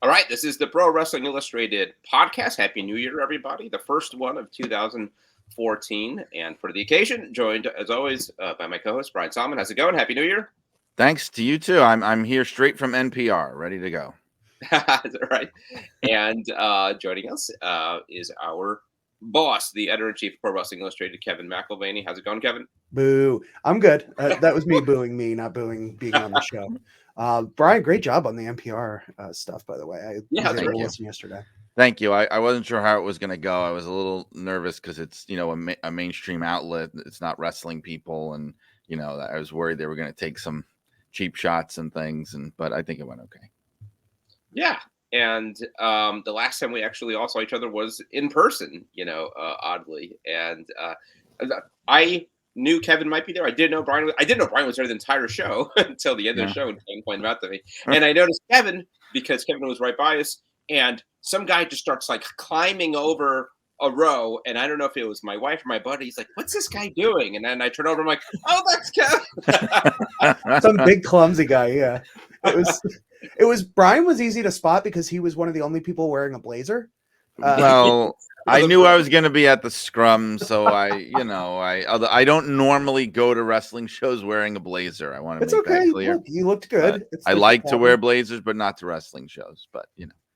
All right, this is the Pro Wrestling Illustrated podcast. Happy New Year, everybody. The first one of 2014. And for the occasion, joined, as always, by my co-host, Brian Solomon. How's it going? Happy New Year. Thanks to you, too. I'm here straight from NPR, ready to go. All right. And joining us is our boss, the editor-in-chief of Pro Wrestling Illustrated, Kevin McElvaney. How's it going, Kevin? Boo. I'm good. That was me booing me, not booing being on the show. Brian, great job on the NPR stuff, by the way. I was able to listen yesterday. Thank you. I wasn't sure how it was going to go. I was a little nervous because it's, a mainstream outlet. It's not wrestling people. And, I was worried they were going to take some cheap shots and things. But I think it went okay. Yeah. And the last time we actually all saw each other was in person, oddly. And I knew Kevin might be there. I didn't know Brian was there the entire show until the end of the show and Kevin pointed out to me. And I noticed Kevin because Kevin was right by us, and some guy just starts like climbing over a row, and I don't know if it was my wife or my buddy. He's like, "What's this guy doing?" And then I turn over, I'm like, "Oh, that's Kevin." Some big clumsy guy. Yeah, it was Brian was easy to spot because he was one of the only people wearing a blazer. Well, I knew I was going to be at the scrum, so I don't normally go to wrestling shows wearing a blazer. I want to make that clear. Look, you looked good. I like to wear blazers, but not to wrestling shows. But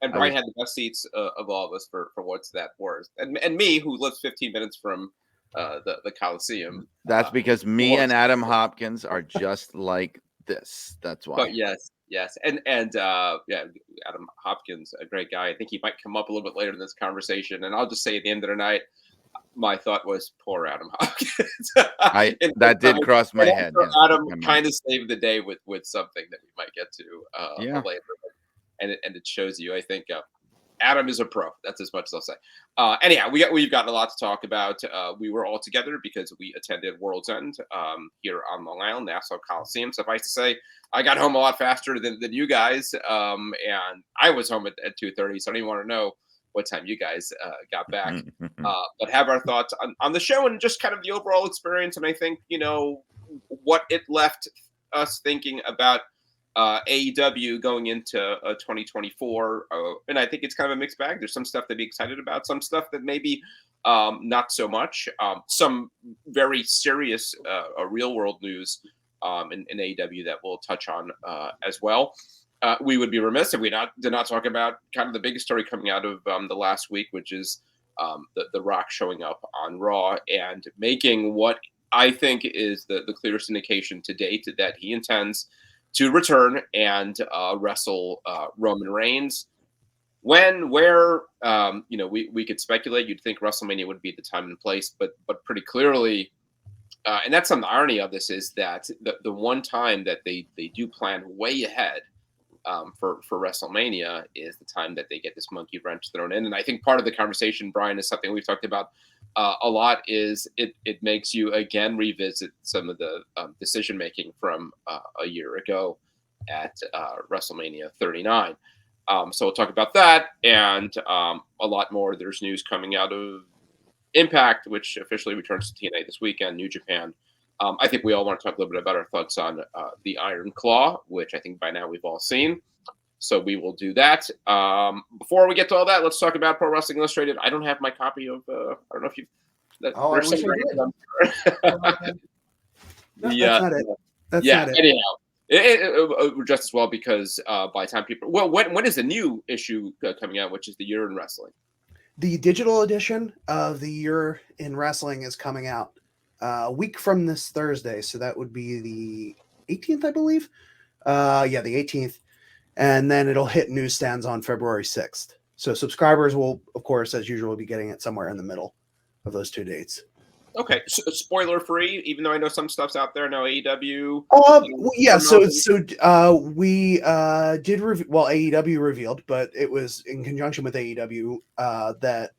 And Brian had the best seats of all of us for what's that worth, and me, who lives 15 minutes from the Coliseum. That's because me and Adam Hopkins are just like this. That's why. But yes, and Adam Hopkins, a great guy. I think he might come up a little bit later in this conversation, and I'll just say at the end of the night, my thought was poor Adam Hopkins. That did cross my head. Adam kind of saved the day with something that we might get to later. And it shows you, I think, Adam is a pro. That's as much as I'll say. Anyhow, we've got a lot to talk about. We were all together because we attended Worlds End here on Long Island, Nassau Coliseum. Suffice to say, I got home a lot faster than you guys, and I was home at 2:30, so I don't even want to know what time you guys got back. But have our thoughts on the show and just kind of the overall experience, and I think, what it left us thinking about AEW going into 2024, and I think it's kind of a mixed bag. There's some stuff to be excited about, some stuff that maybe not so much, some very serious real world news in AEW that we'll touch on as well. We would be remiss if we did not talk about kind of the biggest story coming out of the last week, which is the Rock showing up on Raw and making what I think is the clearest indication to date that he intends to return and wrestle Roman Reigns. When, where, we could speculate. You'd think WrestleMania would be the time and place, but pretty clearly, and that's some of the irony of this is that the one time that they do plan way ahead for WrestleMania is the time that they get this monkey wrench thrown in. And I think part of the conversation, Brian, is something we've talked about a lot. Is it makes you again revisit some of the decision making from a year ago at WrestleMania 39. So we'll talk about that and a lot more. There's news coming out of Impact, which officially returns to TNA this weekend. New Japan. I think we all want to talk a little bit about our thoughts on the Iron Claw, which I think by now we've all seen. So we will do that. Before we get to all that, let's talk about Pro Wrestling Illustrated. I don't have my copy of. I don't know if you. I wish I did. That's not it. That's not it. Anyhow, it just as well because by the time people. Well, when is the new issue coming out, which is the Year in Wrestling? The digital edition of the Year in Wrestling is coming out a week from this Thursday, so that would be the 18th, I believe. The 18th. And then it'll hit newsstands on February 6th. So subscribers will, of course, as usual, be getting it somewhere in the middle of those two dates. Okay, so spoiler free, even though I know some stuff's out there. No AEW. We did AEW revealed, but it was in conjunction with AEW that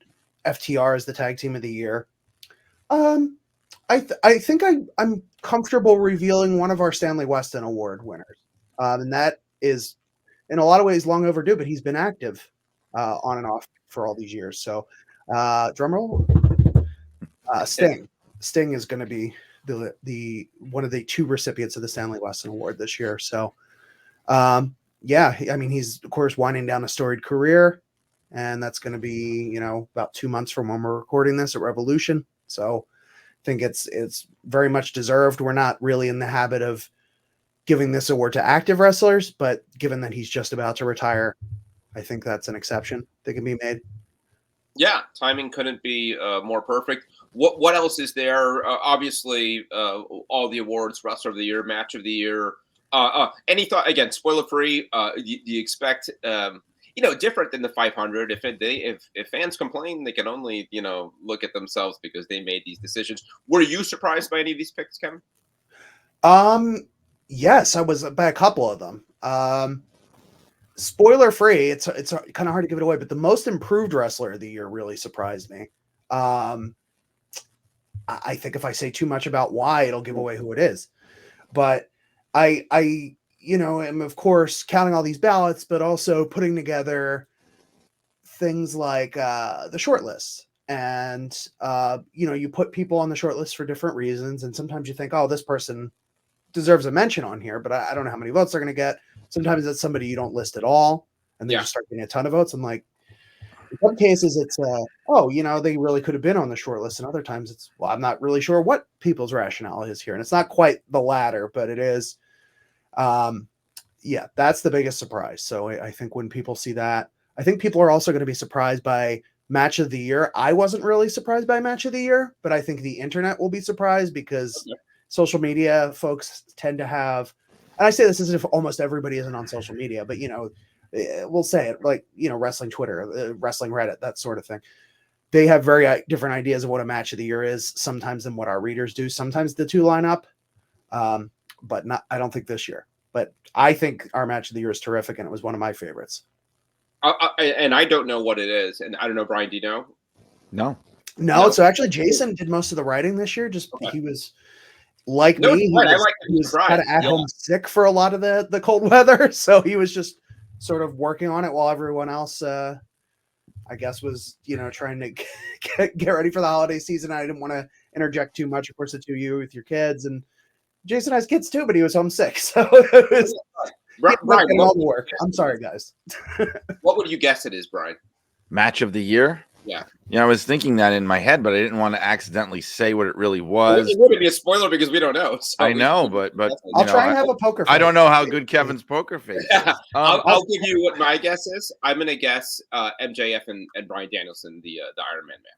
FTR is the tag team of the year. I think I'm comfortable revealing one of our Stanley Weston Award winners, and that is in a lot of ways long overdue. But he's been active on and off for all these years. So, drum roll. Sting. Sting is going to be the one of the two recipients of the Stanley Weston Award this year. So, yeah, I mean, he's of course winding down a storied career, and that's going to be, about 2 months from when we're recording this at Revolution. So I think it's very much deserved. We're not really in the habit of giving this award to active wrestlers, but given that he's just about to retire, I think that's an exception that can be made. Yeah, timing couldn't be more perfect. What else is there? Obviously, all the awards: Wrestler of the Year, Match of the Year. Any thought? Again, spoiler free. Do you expect different than the 500? If fans complain, they can only look at themselves because they made these decisions. Were you surprised by any of these picks, Kevin? Yes, I was by a couple of them. Spoiler free, it's kind of hard to give it away, but the most improved wrestler of the year really surprised me. I think if I say too much about why, it'll give away who it is. But I am of course counting all these ballots, but also putting together things like the short lists. And you put people on the short list for different reasons, and sometimes you think, oh, this person deserves a mention on here, but I don't know how many votes they're going to get. Sometimes it's somebody you don't list at all, and they just start getting a ton of votes. I'm like, in some cases it's they really could have been on the short list, and other times it's, well, I'm not really sure what people's rationale is here, and it's not quite the latter, but it is. That's the biggest surprise. So I think when people see that, I think people are also going to be surprised by Match of the Year. I wasn't really surprised by Match of the Year, but I think the internet will be surprised because social media folks tend to have, and I say this as if almost everybody isn't on social media, but we'll say it like, wrestling Twitter, wrestling Reddit, that sort of thing. They have very different ideas of what a match of the year is sometimes than what our readers do. Sometimes the two line up, but I don't think this year. But I think our match of the year is terrific, and it was one of my favorites. And I don't know what it is, and I don't know, Brian, do you know? No. So actually, Jason did most of the writing this year. He was like me. He was kind of at home sick for a lot of the cold weather, so he was just sort of working on it while everyone else, I guess, was trying to get ready for the holiday season. I didn't want to interject too much. Of course, the two of you with your kids, and Jason has kids too, but he was homesick, so it was Brian, all the work. I'm sorry, guys. What would you guess it is, Brian? Match of the year? Yeah. I was thinking that in my head, but I didn't want to accidentally say what it really was. It wouldn't be a spoiler because we don't know. So I know, but I'll try and have a poker face. I don't know how good Kevin's poker face is. I'll give you what my guess is. I'm going to guess MJF and Bryan Danielson, the Iron Man match.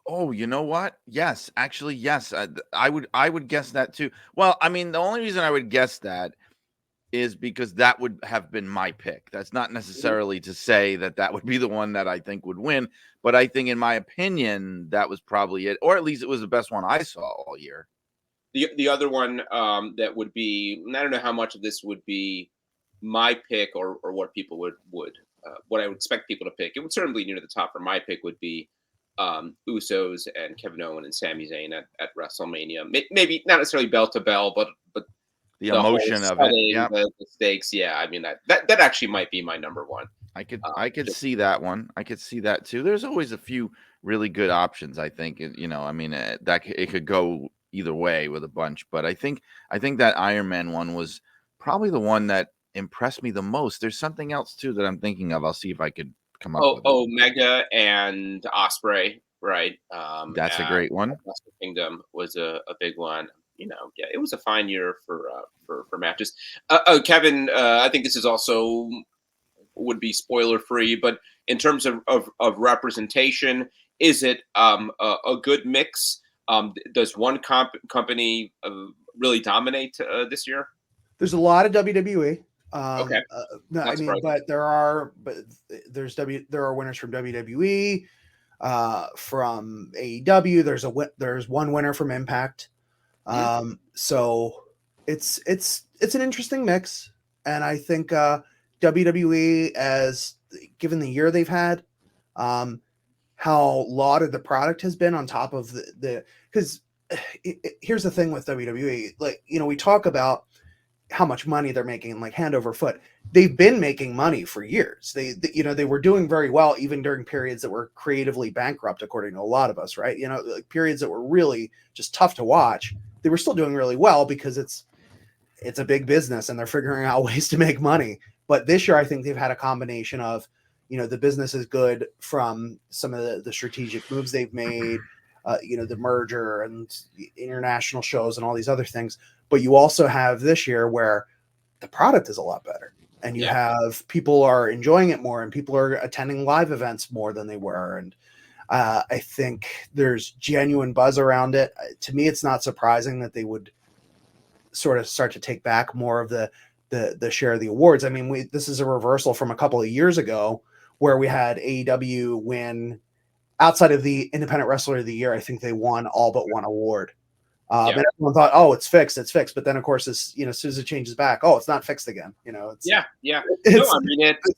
Oh, you know what? Yes, actually, yes. I would guess that too. Well, I mean, the only reason I would guess that is because that would have been my pick. That's not necessarily to say that would be the one that I think would win, but I think, in my opinion, that was probably it, or at least it was the best one I saw all year. The other one that would be, I don't know how much of this would be my pick or what people would what I would expect people to pick. It would certainly be near the top for my pick would be Usos and Kevin Owens and Sami Zayn at WrestleMania. Maybe not necessarily bell to bell, but the emotion of it, the stakes. Yeah, I mean that actually might be my number one. I could see that one. I could see that too. There's always a few really good options. I think I mean that it could go either way with a bunch, but I think that Iron Man one was probably the one that impressed me the most. There's something else too that I'm thinking of. I'll see if I could come up with it. Omega and Ospreay, right? That's a great one. Wrestle Kingdom was a big one. It was a fine year for matches. Kevin, I think this is also would be spoiler free, but in terms of representation, is it a good mix? Does one company really dominate this year? There's a lot of WWE. Okay. No, I mean, but there are winners from WWE, from AEW. There's one winner from Impact. So it's an interesting mix, and I think WWE, as given the year they've had, how lauded the product has been on top of because here's the thing with WWE, like, we talk about how much money they're making, like hand over foot. They've been making money for years. They were doing very well even during periods that were creatively bankrupt, according to a lot of us, right? Like periods that were really just tough to watch. They were still doing really well because it's a big business and they're figuring out ways to make money. But this year, I think they've had a combination of, the business is good from some of the strategic moves they've made, the merger and the international shows and all these other things. But you also have this year where the product is a lot better, and you have people are enjoying it more, and people are attending live events more than they were. And I think there's genuine buzz around it. To me, it's not surprising that they would sort of start to take back more of the share of the awards. I mean, this is a reversal from a couple of years ago where we had AEW win, outside of the Independent Wrestler of the Year. I think they won all but one award. And everyone thought, oh, it's fixed. But then, of course, as soon as it changes back, oh, it's not fixed again. It's, No, I mean, it's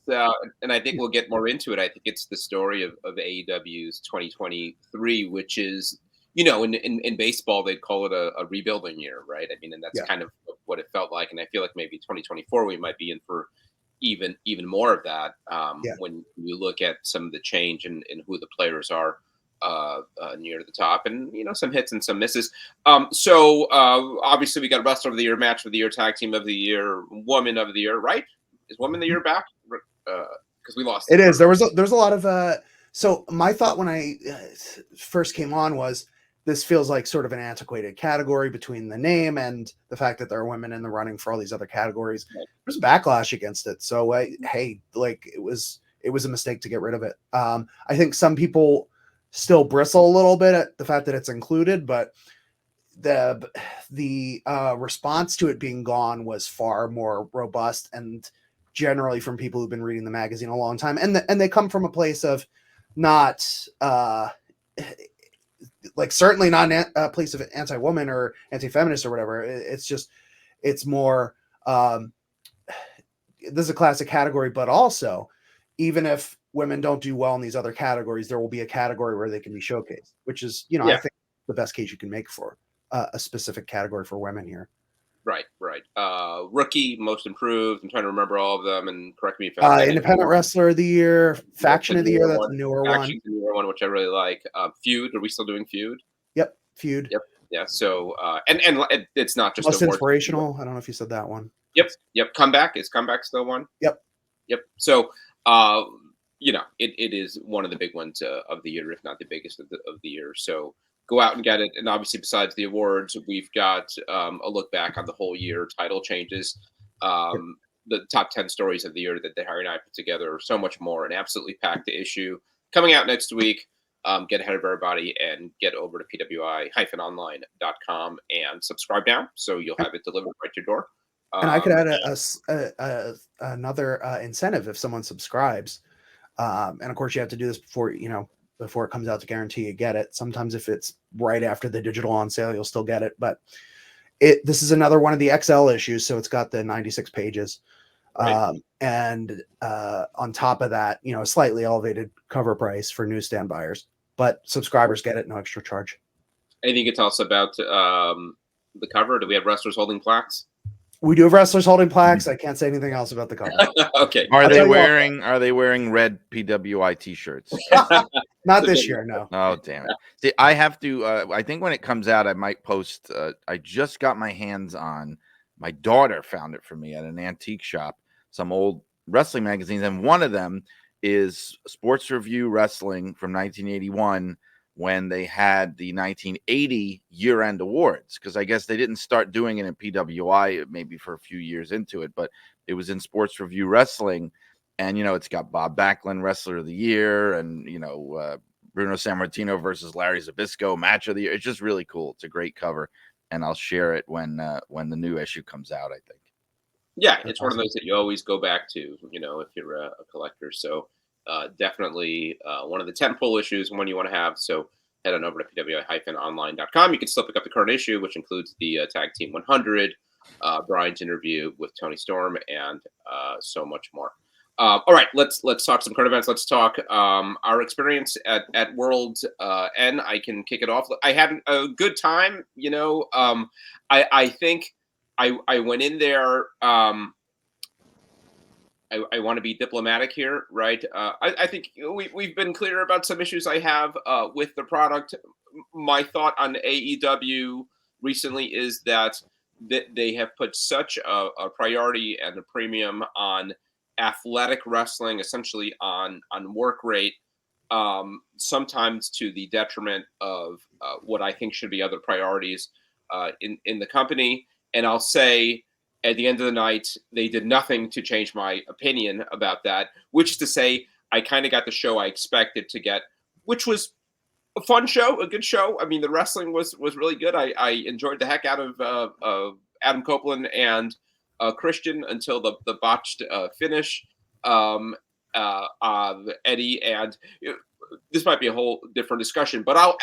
and I think we'll get more into it. I think it's the story of AEW's 2023, which is, in baseball, they'd call it a rebuilding year, right? I mean, and that's kind of what it felt like. And I feel like maybe 2024, we might be in for even more of that when you look at some of the change in who the players are near the top, and some hits and some misses. So obviously we got Wrestler of the Year, Match of the Year, Tag Team of the Year, Woman of the Year, right? Is Woman of the Year back? Because we lost. It is. There's a lot of. So my thought when I first came on was, this feels like sort of an antiquated category between the name and the fact that there are women in the running for all these other categories. Right. There's a backlash against it. So it was a mistake to get rid of it. I think some people still bristle a little bit at the fact that it's included, but the response to it being gone was far more robust, and generally from people who've been reading the magazine a long time, and they come from a place of not certainly not a place of anti-woman or anti-feminist or whatever. It's more this is a classic category, but also, even if women don't do well in these other categories, there will be a category where they can be showcased, which is, I think the best case you can make for a specific category for women here. Right. Rookie, Most Improved. I'm trying to remember all of them, and correct me if I'm Independent Wrestler of the Year, Faction of the Year. That's the newer one. Faction's the newer one, which I really like. Feud. Are we still doing Feud? Yep. Feud. Yep. Yeah. So, and it's not just most inspirational. I don't know if you said that one. Yep. Comeback. Is Comeback still one? Yep. So, it is one of the big ones of the year, if not the biggest of the year. So go out and get it. And obviously, besides the awards, we've got a look back on the whole year, title changes, the top 10 stories of the year that Harry and I put together, so much more, an absolutely packed issue coming out next week. Get ahead of everybody and get over to PWI-online.com and subscribe now, so you'll have it delivered right to your door. And I could add another incentive if someone subscribes. And of course, you have to do this before it comes out to guarantee you get it. Sometimes if it's right after the digital on sale, you'll still get it. But this is another one of the XL issues, so it's got the 96 pages. Right. And on top of that, a slightly elevated cover price for newsstand buyers. But subscribers get it, no extra charge. Anything you can tell us about the cover? Do we have wrestlers holding plaques? We do have wrestlers holding plaques. I can't say anything else about the cover. Okay. Are they wearing red PWI t-shirts? Not this year, no. Oh, damn it. See, I have to I think when it comes out, I might post I just got my hands on, my daughter found it for me at an antique shop, some old wrestling magazines, and one of them is Sports Review Wrestling from 1981, when they had the 1980 year-end awards, because I guess they didn't start doing it in PWI maybe for a few years into it, but it was in Sports Review Wrestling. And, it's got Bob Backlund, Wrestler of the Year, and, Bruno Sammartino versus Larry Zbyszko, Match of the Year. It's just really cool. It's a great cover, and I'll share it when the new issue comes out, I think. Yeah, it's one of those that you always go back to, if you're a collector. So definitely one of the tentpole issues, one you want to have. So head on over to PWI-online.com. You can still pick up the current issue, which includes the Tag Team 100, Brian's interview with Tony Storm, and so much more. All right, let's talk some current events. Let's talk our experience at Worlds End. I can kick it off. I had a good time. I think I went in there. I want to be diplomatic here, right? I think we've been clear about some issues I have with the product. My thought on AEW recently is that they have put such a priority and a premium on athletic wrestling, essentially on work rate, sometimes to the detriment of what I think should be other priorities in the company. And I'll say, at the end of the night, they did nothing to change my opinion about that, which is to say, I kind of got the show I expected to get, which was a fun show, a good show. I mean, the wrestling was really good. I enjoyed the heck out of Adam Copeland and Christian until the botched finish. Eddie, and this might be a whole different discussion, but I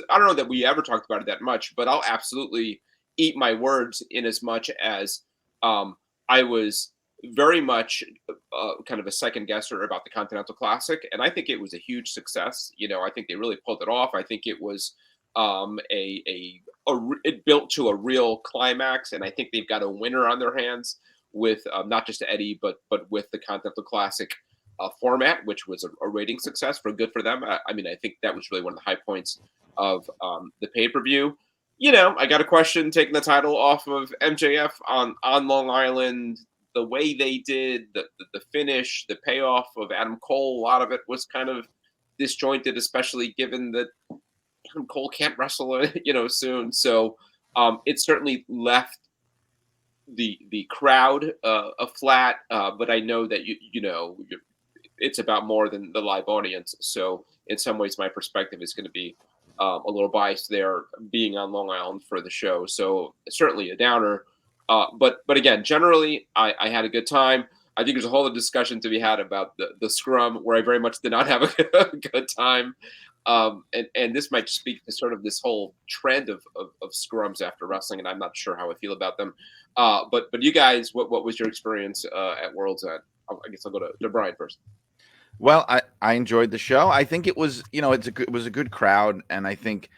don't know that we ever talked about it that much, but I'll absolutely eat my words in as much as I was very much kind of a second guesser about the Continental Classic, and I think it was a huge success. I think they really pulled it off. I think it was it built to a real climax, and I think they've got a winner on their hands with not just Eddie, but with the Continental Classic format, which was a rating success. Good for them. I mean, I think that was really one of the high points of the pay-per-view. I got a question taking the title off of MJF on Long Island. The way they did the finish, the payoff of Adam Cole, a lot of it was kind of disjointed, especially given that Adam Cole can't wrestle, soon. So it certainly left the crowd flat. But I know that it's about more than the live audience. So in some ways, my perspective is going to be a little biased there, being on Long Island for the show. So certainly a downer. But again, generally, I had a good time. I think there's a whole other discussion to be had about the scrum, where I very much did not have a good time. And this might speak to sort of this whole trend of scrums after wrestling, and I'm not sure how I feel about them. But you guys, what was your experience at Worlds End? I guess I'll go to Brian first. Well, I enjoyed the show. I think it was, it was a good crowd, and I think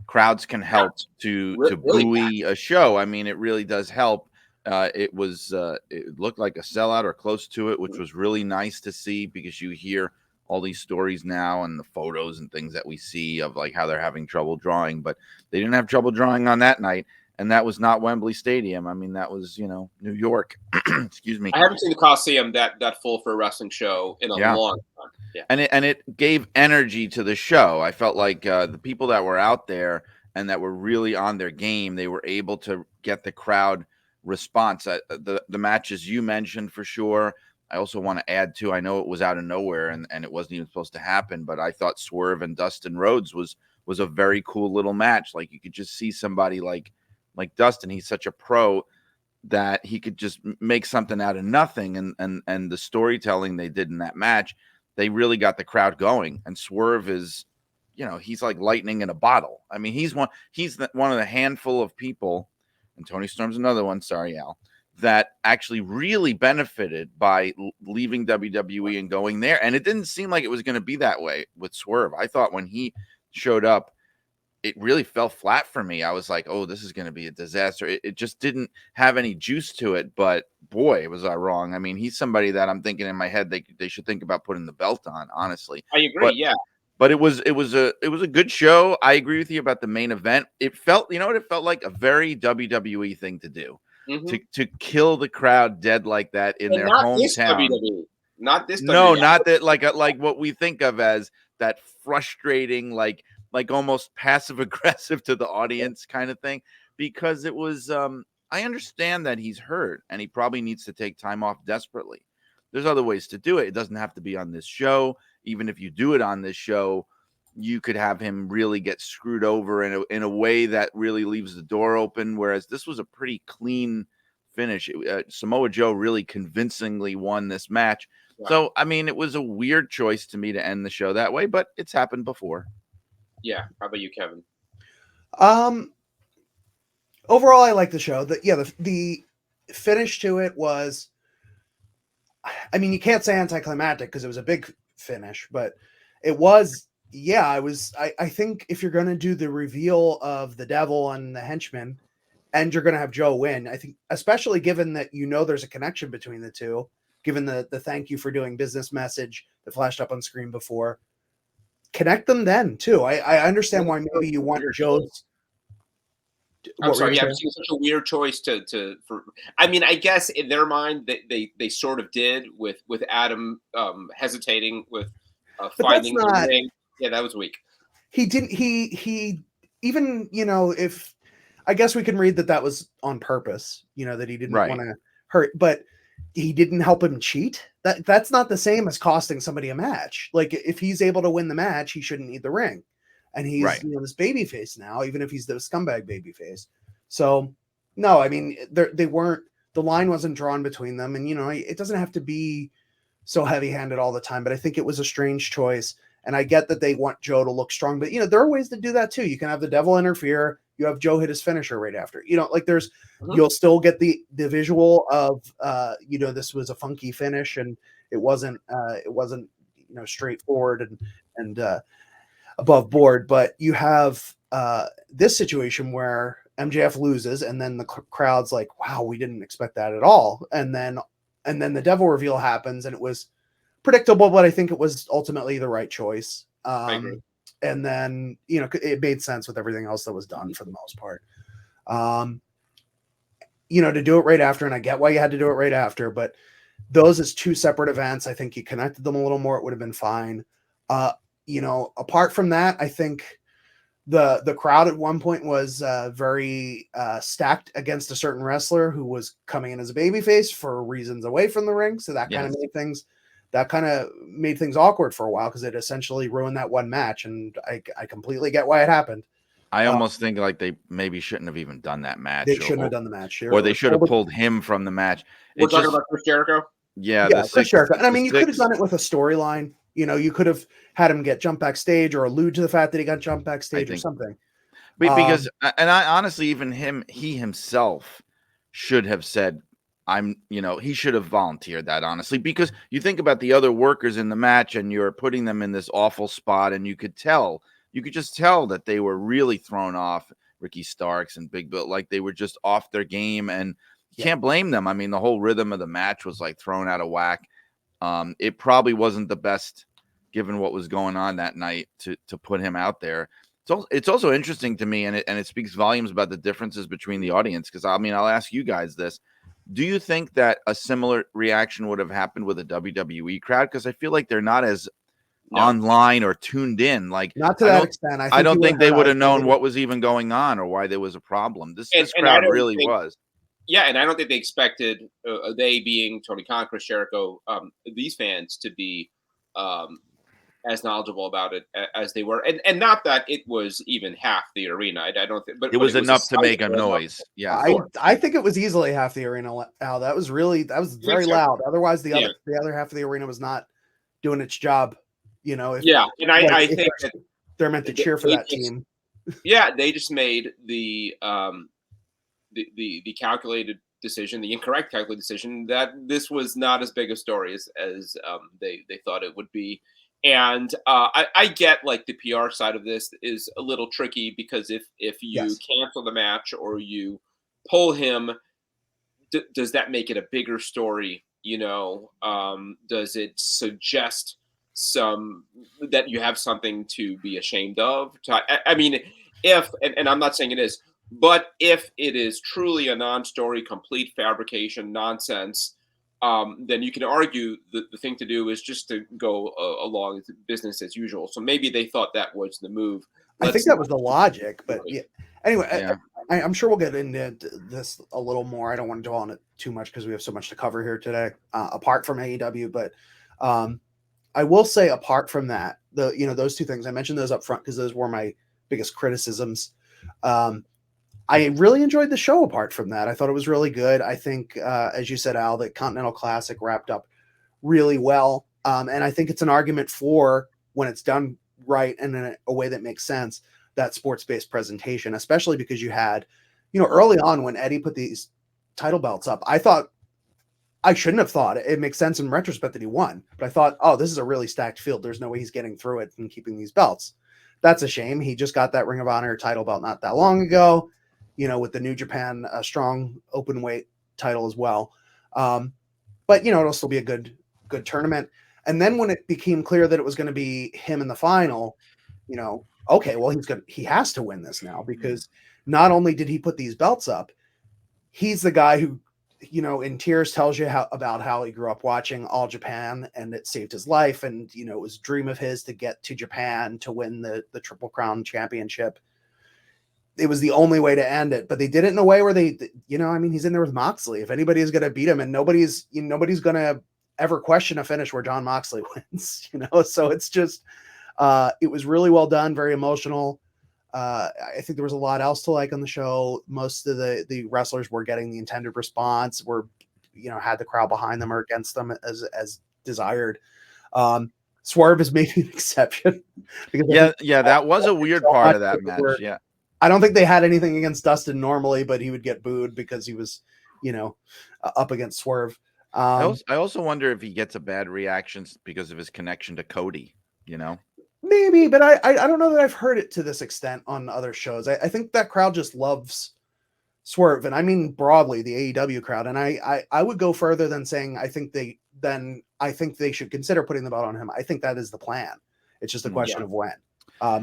crowds can help to buoy a show. I mean, it really does help. It looked like a sellout or close to it, which was really nice to see, because you hear all these stories now and the photos and things that we see of like how they're having trouble drawing, but they didn't have trouble drawing on that night. And that was not Wembley Stadium. I mean, that was, New York. Excuse me. I haven't seen the Coliseum that full for a wrestling show in a long time. Yeah. And it gave energy to the show. I felt like the people that were out there and that were really on their game, they were able to get the crowd response. The matches you mentioned for sure. I also want to add to, I know it was out of nowhere and it wasn't even supposed to happen, but I thought Swerve and Dustin Rhodes was a very cool little match. Like, you could just see somebody like Dustin. He's such a pro that he could just make something out of nothing. And the storytelling they did in that match, they really got the crowd going. And Swerve is, he's like lightning in a bottle. I mean, he's one of the handful of people, and Tony Storm's another one, sorry, Al, that actually really benefited by leaving WWE and going there. And it didn't seem like it was going to be that way with Swerve. I thought when he showed up, it really fell flat for me. I was like, oh, this is going to be a disaster. It just didn't have any juice to it. But boy, was I wrong. I mean, he's somebody that I'm thinking in my head they should think about putting the belt on, honestly. I agree, yeah. But it was a good show. I agree with you about the main event. It felt, it felt like a very WWE thing to do. Mm-hmm. To kill the crowd dead like that in their hometown. Not this WWE. No, not that like what we think of as that frustrating, like almost passive aggressive to the audience kind of thing, because it was I understand that he's hurt and he probably needs to take time off desperately. There's other ways to do it. It doesn't have to be on this show. Even if you do it on this show, you could have him really get screwed over in a way that really leaves the door open. Whereas this was a pretty clean finish. Samoa Joe really convincingly won this match. Right. So, I mean, it was a weird choice to me to end the show that way, but it's happened before. Yeah. How about you, Kevin? Overall, I like the show. The finish to it was, I mean, you can't say anticlimactic because it was a big finish, but it was, I think if you're going to do the reveal of the devil and the henchman and you're going to have Joe win, I think, especially given that, there's a connection between the two, given the thank you for doing business message that flashed up on screen before, connect them then too. I understand why maybe you want Joe's. I'm sorry. Yeah, I'm seeing such a weird choice for. I mean, I guess in their mind, they sort of did with Adam hesitating with finding the ring. Yeah, that was weak. He didn't. He even if I guess we can read that was on purpose. That he didn't want to hurt, but he didn't help him cheat. That's not the same as costing somebody a match. Like if he's able to win the match, he shouldn't need the ring. And he's this baby face now, even if he's the scumbag baby face. So no, I mean they weren't. The line wasn't drawn between them, and it doesn't have to be so heavy-handed all the time. But I think it was a strange choice, and I get that they want Joe to look strong. But there are ways to do that too. You can have the devil interfere. You have Joe hit his finisher right after. There's you'll still get the visual of this was a funky finish, and it wasn't straightforward and above board, but you have this situation where MJF loses, and then the crowd's like, "Wow, we didn't expect that at all." And then the devil reveal happens, and it was predictable, but I think it was ultimately the right choice. And then it made sense with everything else that was done for the most part. To do it right after, and I get why you had to do it right after, but those as two separate events, I think you connected them a little more, it would have been fine. Apart from that, I think the crowd at one point was very stacked against a certain wrestler who was coming in as a babyface for reasons away from the ring. So that kind of made things awkward for a while because it essentially ruined that one match. And I completely get why it happened. I almost think like they maybe shouldn't have even done that match. They shouldn't have done the match. Or they should have pulled him from the match. We're talking about Chris Jericho? Yeah, Chris Jericho. And I mean, you could have done it with a storyline. You could have had him get jumped backstage or allude to the fact that he got jumped backstage or something. Because, and I honestly, even he himself should have said, he should have volunteered that, honestly, because you think about the other workers in the match and you're putting them in this awful spot, and you could just tell that they were really thrown off. Ricky Starks and Big Bill, like they were just off their game, and you can't blame them. I mean, the whole rhythm of the match was like thrown out of whack. It probably wasn't the best, given what was going on that night, to put him out there. It's also interesting to me, and it speaks volumes about the differences between the audience. Because I'll ask you guys this: do you think that a similar reaction would have happened with a WWE crowd? Because I feel like they're not as online or tuned in. Like not to that extent. I don't think they would have known what was even going on or why there was a problem. This crowd really was. Yeah, and I don't think they expected, they being Tony Khan, Chris Jericho, these fans to be as knowledgeable about it as they were. And not that it was even half the arena. I don't think, but it was enough to make a noise. Yeah, I think it was easily half the arena. Al, that was very loud. Otherwise, the other half of the arena was not doing its job. I think that they're meant to cheer for that team. Yeah, they just made the calculated decision, the incorrect calculated decision, that this was not as big a story as they thought it would be. And I get like the PR side of this is a little tricky, because if you cancel the match or you pull him, does that make it a bigger story? Does it suggest that you have something to be ashamed of? I mean, and I'm not saying it is, but if it is truly a non-story, complete fabrication nonsense, then you can argue that the thing to do is just to go along with business as usual. So maybe they thought that was the move. I think that was the logic, but anyway, I'm sure we'll get into this a little more. I don't want to dwell on it too much because we have so much to cover here today, apart from AEW. But I will say, apart from that, those two things, I mentioned those up front because those were my biggest criticisms. I really enjoyed the show apart from that. I thought it was really good. I think, as you said, Al, the Continental Classic wrapped up really well. And I think it's an argument for, when it's done right and in a way that makes sense, that sports-based presentation, especially because you had, early on when Eddie put these title belts up, I shouldn't have thought it makes sense in retrospect that he won, but I thought, oh, this is a really stacked field. There's no way he's getting through it and keeping these belts. That's a shame. He just got that Ring of Honor title belt not that long ago, with the New Japan strong open weight title as well. But it'll still be a good tournament. And then when it became clear that it was going to be him in the final, okay, well, he has to win this now, because not only did he put these belts up, he's the guy who, in tears tells you about how he grew up watching All Japan and it saved his life. And, it was a dream of his to get to Japan to win the Triple Crown championship. It was the only way to end it, but they did it in a way where he's in there with Moxley. If anybody is going to beat him, and nobody's going to ever question a finish where John Moxley wins, so it's just, it was really well done, very emotional. I think there was a lot else to like on the show. Most of the wrestlers were getting the intended response, had the crowd behind them or against them as desired. Swerve is maybe an exception. Because that was a weird part of that match. Yeah. I don't think they had anything against Dustin normally, but he would get booed because he was, up against Swerve. I also wonder if he gets a bad reaction because of his connection to Cody, Maybe, but I don't know that I've heard it to this extent on other shows. I think that crowd just loves Swerve, and I mean broadly the AEW crowd. And I would go further than saying I think they should consider putting the belt on him. I think that is the plan. It's just a question of when.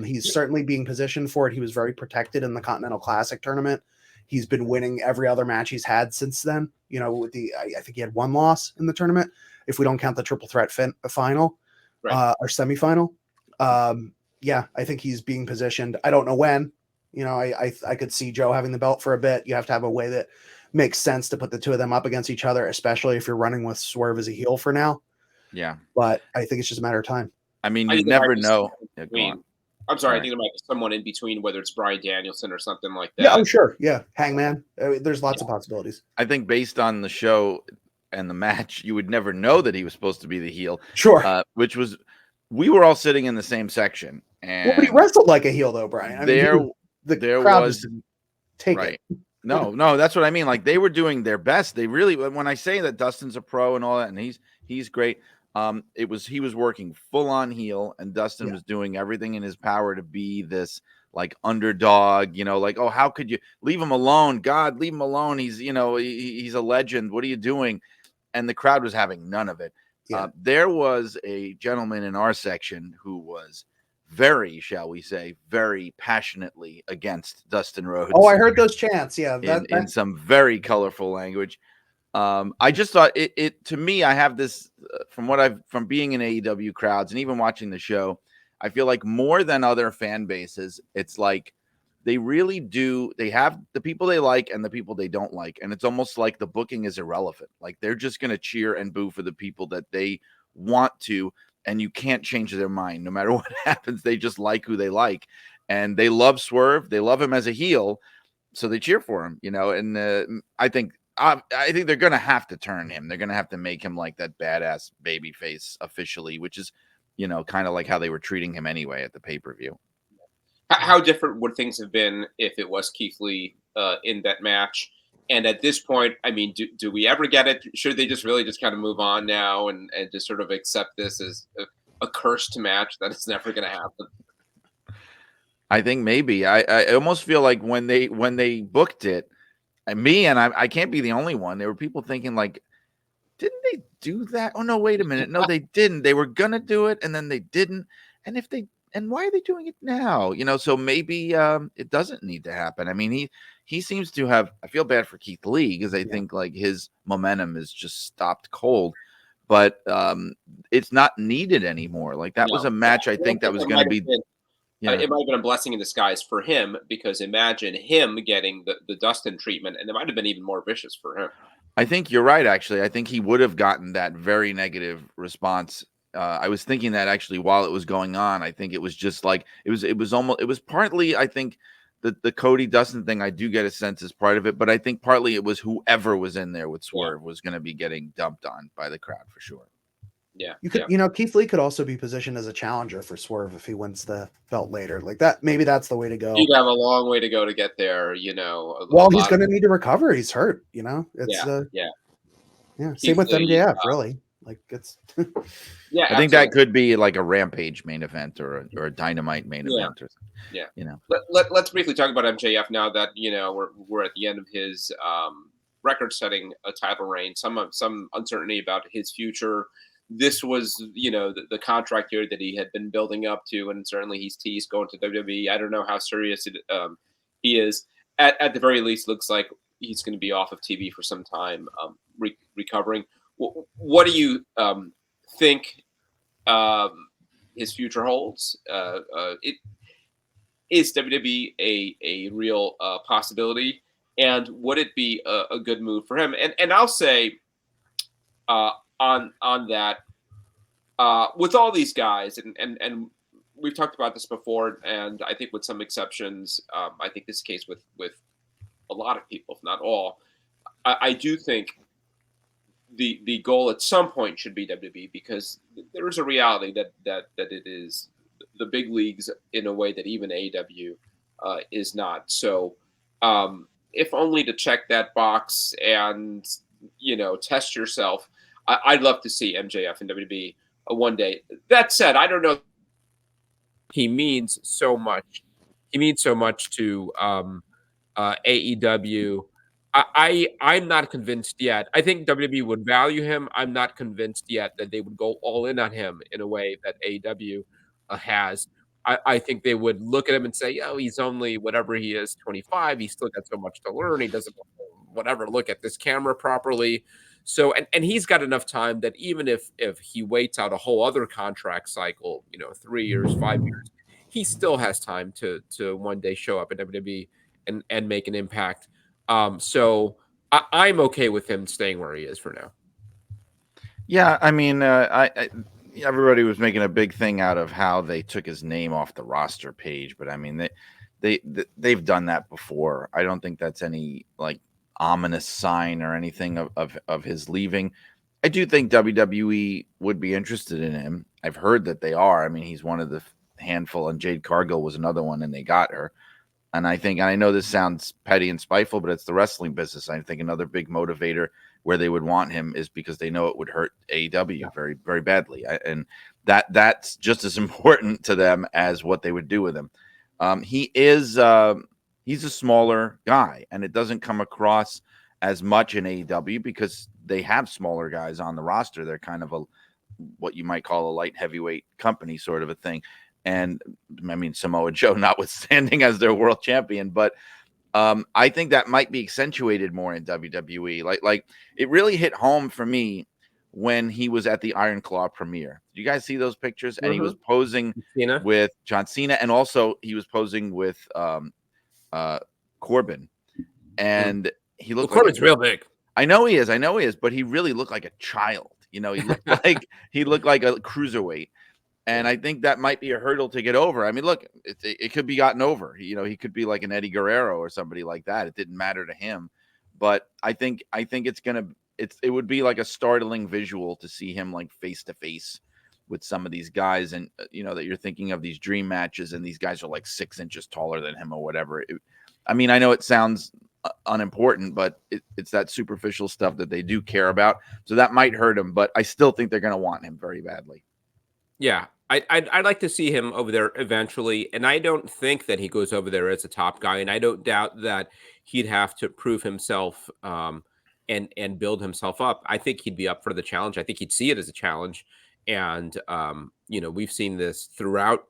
He's certainly being positioned for it. He was very protected in the Continental Classic tournament. He's been winning every other match he's had since then. With I think he had one loss in the tournament, if we don't count the triple threat final or semifinal. I think he's being positioned. I don't know when. I could see Joe having the belt for a bit. You have to have a way that makes sense to put the two of them up against each other, especially if you're running with Swerve as a heel for now. Yeah. But I think it's just a matter of time. I mean, you never know. I'm sorry, I think there might be someone in between, whether it's Bryan Danielson or something like that. Yeah, I'm sure. Yeah, Hangman. There's lots of possibilities. I think based on the show and the match, you would never know that he was supposed to be the heel. Sure. We were all sitting in the same section. And but he wrestled like a heel, though, Brian. There crowd was didn't take right. it. No, that's what I mean. Like, they were doing their best. They really, when I say that Dustin's a pro and all that, and he's great. He was working full on heel, and Dustin was doing everything in his power to be this like underdog, like, oh, how could you leave him alone? God, leave him alone. He's, he's a legend. What are you doing? And the crowd was having none of it. Yeah. There was a gentleman in our section who was very, shall we say, very passionately against Dustin Rhodes. Oh, I heard those chants. Yeah. In some very colorful language. I just thought it to me, I have this from being in AEW crowds and even watching the show, I feel like more than other fan bases, it's like they really do. They have the people they like and the people they don't like. And it's almost like the booking is irrelevant. Like, they're just going to cheer and boo for the people that they want to. And you can't change their mind. No matter what happens, they just like who they like. And they love Swerve. They love him as a heel. So they cheer for him, and I think they're going to have to turn him. They're going to have to make him like that badass baby face officially, which is, kind of like how they were treating him anyway at the pay-per-view. How different would things have been if it was Keith Lee in that match? And at this point, I mean, do we ever get it? Should they just really just kind of move on now and just sort of accept this as a cursed match that it's never going to happen? I think maybe. I almost feel like when they booked it, I can't be the only one. There were people thinking like, didn't they do that? Oh no, wait a minute. No, they didn't. They were gonna do it and then they didn't. And why are they doing it now? So maybe it doesn't need to happen. I mean, he seems to have. I feel bad for Keith Lee because I think like his momentum is just stopped cold. But it's not needed anymore. Like that was a match I think that was going to be. It might have been a blessing in disguise for him, because imagine him getting the Dustin treatment, and it might have been even more vicious for him. I think you're right, actually. I think he would have gotten that very negative response. I was thinking that actually while it was going on. I think it was just like it was partly, I think, the Cody Dustin thing. I do get a sense is part of it, but I think partly it was whoever was in there with Swerve was going to be getting dumped on by the crowd for sure. Yeah, Keith Lee could also be positioned as a challenger for Swerve if he wins the belt later. Like that, maybe that's the way to go. He'd have a long way to go to get there, Well, he's going to need to recover. He's hurt, It's Same with MJF, really. Like it's. I think that could be like a Rampage main event or a Dynamite main event or something. Yeah. Let's briefly talk about MJF now that we're at the end of his record-setting title reign. Some uncertainty about his future. This was, the contract here that he had been building up to, and certainly he's teased going to WWE. I don't know how serious he is. at the very least, looks like he's going to be off of TV for some time, recovering. What do you think his future holds? Is WWE a real possibility, and would it be a good move for him? And I'll say on that, with all these guys, and we've talked about this before, and I think with some exceptions, I think this is the case with a lot of people, if not all. I do think the goal at some point should be WWE, because there is a reality that it is the big leagues in a way that even AEW is not. So if only to check that box and, test yourself. I'd love to see MJF and WWE one day. That said, I don't know. He means so much. He means so much to AEW. I'm not convinced yet. I think WWE would value him. I'm not convinced yet that they would go all in on him in a way that AEW has. I think they would look at him and say, "Oh, he's only whatever he is, 25. He's still got so much to learn. He doesn't whatever look at this camera properly." So, and he's got enough time that even if he waits out a whole other contract cycle, 3 years, 5 years, he still has time to one day show up at WWE and make an impact. So I'm okay with him staying where he is for now. Yeah, I mean, everybody was making a big thing out of how they took his name off the roster page, but I mean, they've done that before. I don't think that's any like ominous sign or anything of his leaving. I do think WWE would be interested in him. I've heard that they are. I mean, he's one of the handful, and Jade Cargill was another one, and they got her. And I know this sounds petty and spiteful, but it's the wrestling business. I think another big motivator where they would want him is because they know it would hurt AEW very, very badly. And that's just as important to them as what they would do with him. He's a smaller guy, and it doesn't come across as much in AEW because they have smaller guys on the roster. They're kind of what you might call a light heavyweight company sort of a thing. And I mean, Samoa Joe notwithstanding as their world champion, but I think that might be accentuated more in WWE. Like it really hit home for me when he was at the Iron Claw premiere. Did you guys see those pictures? And he was posing with John Cena, and also he was posing with Corbin. And he looked Corbin's real big. I know he is, but he really looked like a child. He looked like a cruiserweight. And I think that might be a hurdle to get over. I mean, look, it could be gotten over. He could be like an Eddie Guerrero or somebody like that. It didn't matter to him. But I think it would be like a startling visual to see him like face to face with some of these guys, and that you're thinking of these dream matches, and these guys are like 6 inches taller than him or whatever. I mean, I know it sounds unimportant, but it's that superficial stuff that they do care about. So that might hurt him, but I still think they're going to want him very badly. Yeah, I'd like to see him over there eventually, and I don't think that he goes over there as a top guy, and I don't doubt that he'd have to prove himself and build himself up. I think he'd be up for the challenge. I think he'd see it as a challenge, and we've seen this throughout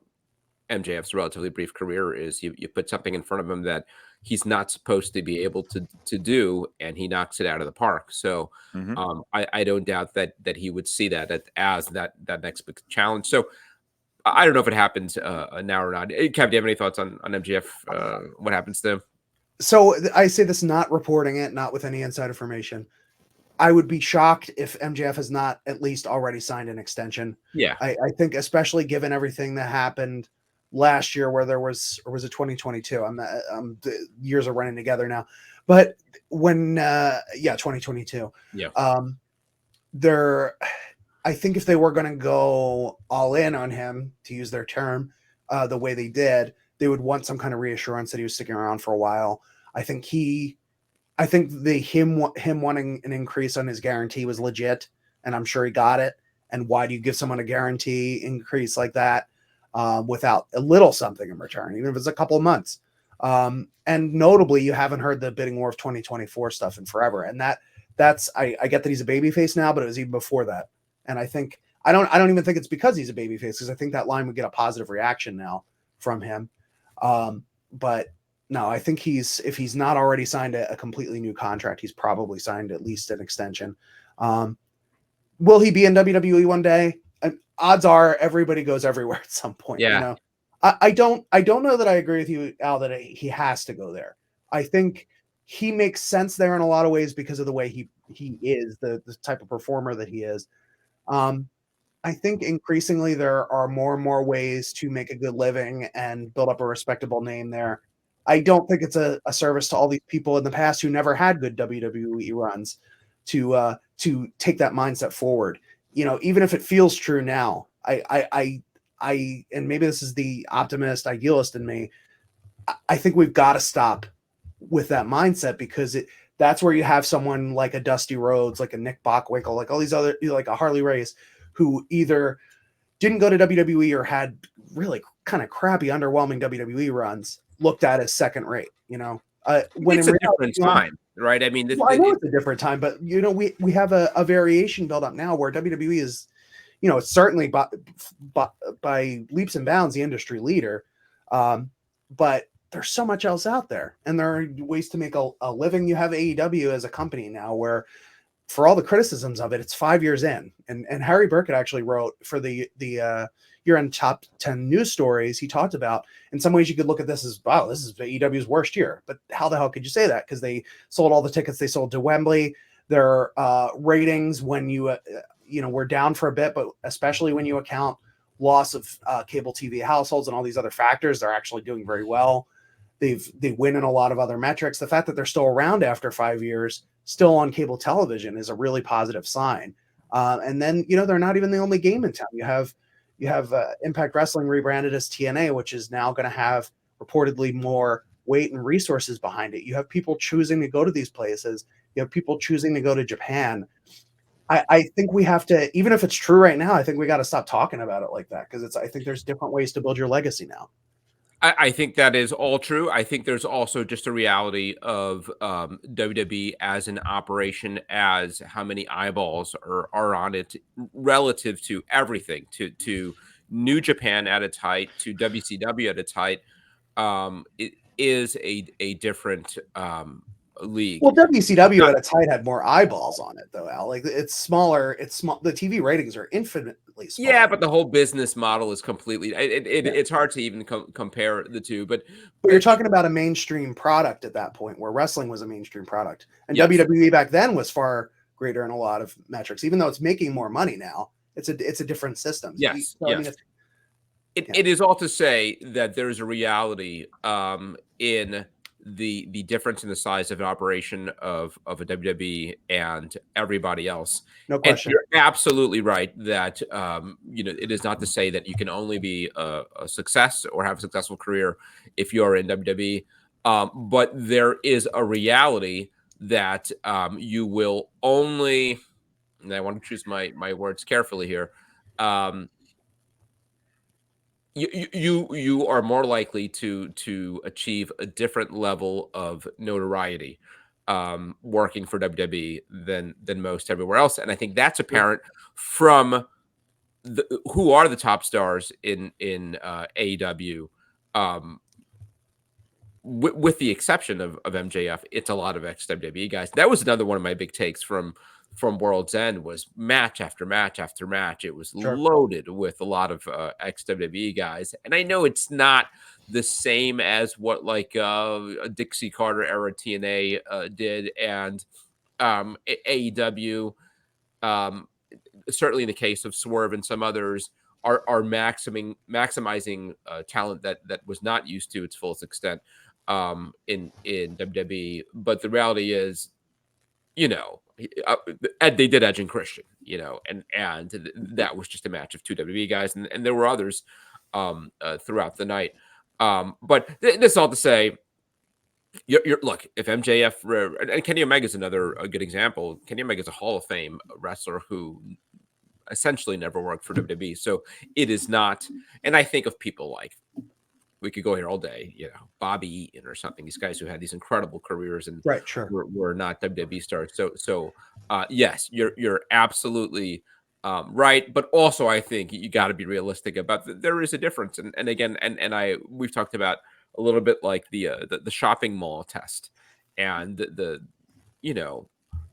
MJF's relatively brief career. Is you put something in front of him that he's not supposed to be able to do, and he knocks it out of the park. So I don't doubt that he would see that as that next big challenge. So I don't know if it happens now or not. Kev, do you have any thoughts on MJF? What happens to him? So I say this not reporting it, not with any inside information. I would be shocked if MJF has not at least already signed an extension. Yeah. I think especially given everything that happened last year, where there was, or was it 2022? The years are running together now, but when 2022. Yeah. I think if they were going to go all in on him, to use their term, the way they did, they would want some kind of reassurance that he was sticking around for a while. I think him wanting an increase on his guarantee was legit, and I'm sure he got it. And why do you give someone a guarantee increase like that without a little something in return, even if it's a couple of months? And notably, you haven't heard the bidding war of 2024 stuff in forever. And that's I get that he's a babyface now, but it was even before that. And I think I don't even think it's because he's a babyface, because I think that line would get a positive reaction now from him. But No, I think if he's not already signed a completely new contract, he's probably signed at least an extension. Will he be in WWE one day? Odds are everybody goes everywhere at some point. Yeah. You know, I don't know that I agree with you, Al, that he has to go there. I think he makes sense there in a lot of ways because of the way he is, the type of performer that he is. I think increasingly there are more and more ways to make a good living and build up a respectable name there. I don't think it's a service to all these people in the past who never had good WWE runs to take that mindset forward. You know, even if it feels true now, I and maybe this is the optimist, idealist in me. I think we've got to stop with that mindset because that's where you have someone like a Dusty Rhodes, like a Nick Bockwinkel, like all these other, like a Harley Race, who either didn't go to WWE or had really kind of crappy, underwhelming WWE runs, looked at as second rate. You know, when it's a different time, right? I mean, I know it's a different time, but you know, we have a variation built up now where WWE is, you know, it's certainly by leaps and bounds the industry leader, but there's so much else out there, and there are ways to make a living. You have AEW as a company now where, for all the criticisms of it, it's 5 years in. And Harry Burkett actually wrote for the year-end top 10 news stories. He talked about, in some ways you could look at this as, wow, this is AEW's worst year. But how the hell could you say that? Because they sold all the tickets they sold to Wembley. Their ratings, when you know, were down for a bit, but especially when you account loss of cable TV households and all these other factors, they're actually doing very well. They win in a lot of other metrics. The fact that they're still around after 5 years, still on cable television, is a really positive sign. And then, you know, they're not even the only game in town. You have Impact Wrestling rebranded as TNA, which is now going to have reportedly more weight and resources behind it. You have people choosing to go to these places. You have people choosing to go to Japan. I think we have to, even if it's true right now, I think we got to stop talking about it like that, because I think there's different ways to build your legacy now. I think that is all true. I think there's also just a reality of WWE as an operation, as how many eyeballs are on it relative to everything, to New Japan at its height, to WCW at its height. It is a different league. Well, WCW at its height had more eyeballs on it, though, Al. Like, it's smaller. It's small. The TV ratings are infinitely smaller. Yeah, but the whole business model is completely. It's hard to even compare the two. But you're talking about a mainstream product at that point, where wrestling was a mainstream product, and yes. WWE back then was far greater in a lot of metrics. Even though it's making more money now, it's a different system. Yes, so, yes. I mean, it is all to say that there's a reality in the difference in the size of an operation of a WWE and everybody else. No question. And you're absolutely right that you know, it is not to say that you can only be a success or have a successful career if you're in WWE, but there is a reality that you will only, and I want to choose my words carefully here. You are more likely to achieve a different level of notoriety working for WWE than most everywhere else, and I think that's apparent from who are the top stars in AEW. With the exception of MJF, it's a lot of ex-WWE guys. That was another one of my big takes from World's End, was match after match after match. It was loaded with a lot of ex-WWE guys. And I know it's not the same as what like a Dixie Carter era TNA did, and AEW, certainly in the case of Swerve and some others, are maximizing talent that was not used to its fullest extent in WWE. But the reality is, you know, they did Edge and Christian, you know, and that was just a match of two WWE guys, and there were others throughout the night. But this all to say, look, if MJF and Kenny Omega is another good example. Kenny Omega is a Hall of Fame wrestler who essentially never worked for WWE, so it is not. And I think of people like, we could go here all day, you know, Bobby Eaton or something. These guys who had these incredible careers and were not WWE stars. So yes, you're absolutely right. But also, I think you got to be realistic about there is a difference. And again, we've talked about a little bit like the shopping mall test, and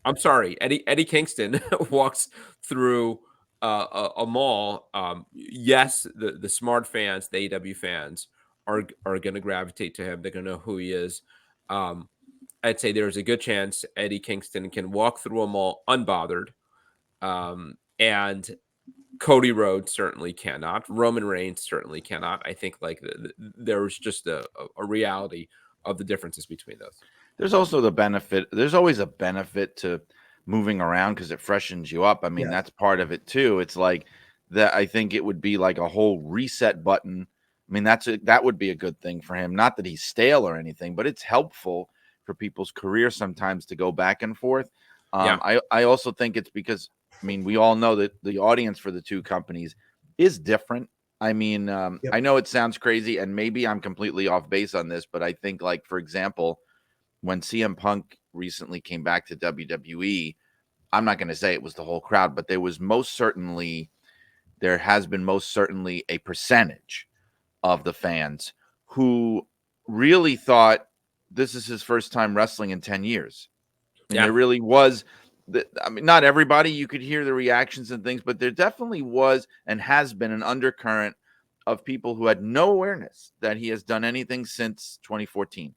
I'm sorry, Eddie Kingston walks through a mall. Yes, the smart fans, the AEW fans are going to gravitate to him. They're going to know who he is. I'd say there's a good chance Eddie Kingston can walk through a mall unbothered. And Cody Rhodes certainly cannot. Roman Reigns certainly cannot. I think like there's just a reality of the differences between those. There's also the benefit. There's always a benefit to moving around because it freshens you up. I mean, that's part of it too. It's like that. I think it would be like a whole reset button. I mean, that would be a good thing for him. Not that he's stale or anything, but it's helpful for people's career sometimes to go back and forth. I also think it's because, I mean, we all know that the audience for the two companies is different. I mean, I know it sounds crazy and maybe I'm completely off base on this, but I think like, for example, when CM Punk recently came back to WWE, I'm not going to say it was the whole crowd, but there has been most certainly a percentage of the fans who really thought this is his first time wrestling in 10 years. And there really was, I mean, not everybody, you could hear the reactions and things, but there definitely was and has been an undercurrent of people who had no awareness that he has done anything since 2014.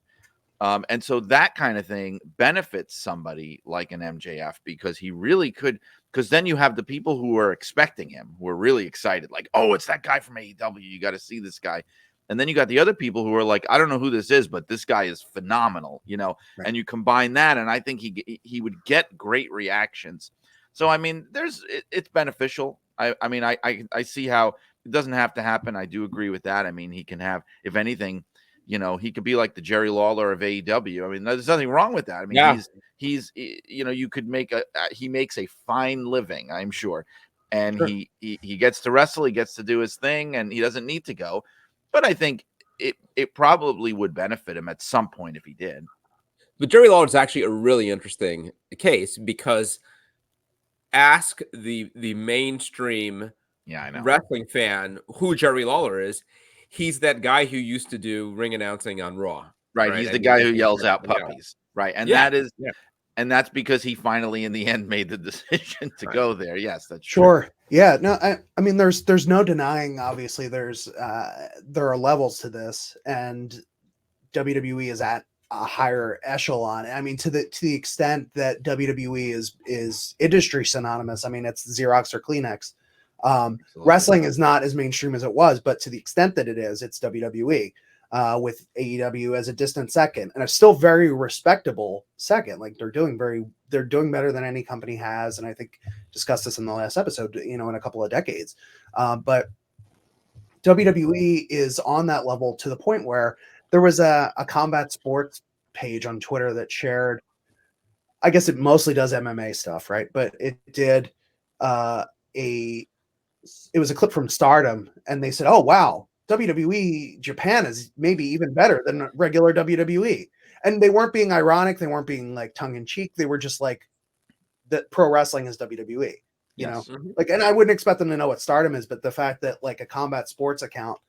And so that kind of thing benefits somebody like an MJF because he really could, because then you have the people who are expecting him, who are really excited, like, oh, it's that guy from AEW. You got to see this guy. And then you got the other people who are like, I don't know who this is, but this guy is phenomenal, right. And you combine that. And I think he would get great reactions. So, I mean, it's beneficial. I mean, I see how it doesn't have to happen. I do agree with that. I mean, he can have, if anything, he could be like the Jerry Lawler of AEW. I mean, there's nothing wrong with that. I mean, he's you could he makes a fine living, I'm sure. And he gets to wrestle, he gets to do his thing, and he doesn't need to go. But I think it probably would benefit him at some point if he did. But Jerry Lawler is actually a really interesting case because ask the mainstream wrestling fan who Jerry Lawler is. He's that guy who used to do ring announcing on Raw. Right. He's the guy who yells out puppies. Right. And and that's because he finally in the end made the decision to go there. Yes, that's true. Yeah. No, I mean, there's no denying, obviously there are levels to this, and WWE is at a higher echelon. I mean, to the extent that WWE is industry synonymous. I mean, it's Xerox or Kleenex. Wrestling is not as mainstream as it was, but to the extent that it is, it's WWE, with AEW as a distant second, and a still very respectable second. Like they're doing better than any company has. And I think discussed this in the last episode, in a couple of decades. But WWE is on that level to the point where there was a combat sports page on Twitter that shared, I guess it mostly does MMA stuff, right? But it did it was a clip from Stardom, and they said, oh, wow, WWE Japan is maybe even better than regular WWE. And they weren't being ironic. They weren't being like tongue in cheek. They were just like, that pro wrestling is WWE, you know, like, and I wouldn't expect them to know what Stardom is, but the fact that like a combat sports account,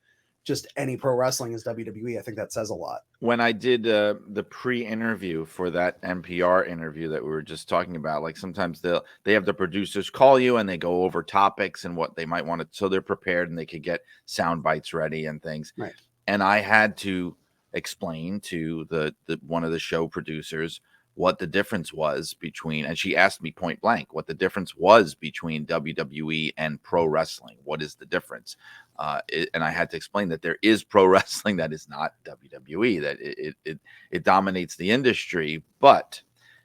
just any pro wrestling is WWE, I think that says a lot. When I did the pre-interview for that NPR interview that we were just talking about, like sometimes they have the producers call you and they go over topics and what they might want to, so they're prepared and they could get sound bites ready and things. Right. And I had to explain to the one of the show producers what the difference was between, and she asked me point blank what the difference was between WWE and pro wrestling. What is the difference? And I had to explain that there is pro wrestling that is not WWE, that it dominates the industry, but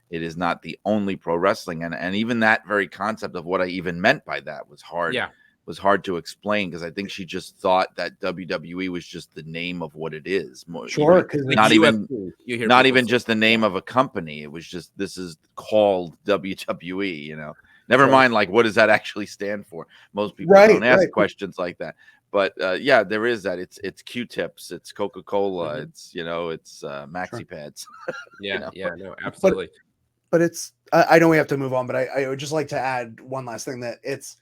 it is not the only pro wrestling. And even that very concept of what I even meant by that was hard. Yeah. Was hard to explain because I think she just thought that WWE was just the name of what it is. Sure, because not even just the name of a company. It was just, this is called WWE. Never mind, like, what does that actually stand for? Most people don't ask questions like that. But yeah, there is that. It's Q-tips, it's Coca-Cola, it's it's maxi pads. No, absolutely. But it's I know we have to move on, but I would just like to add one last thing, that it's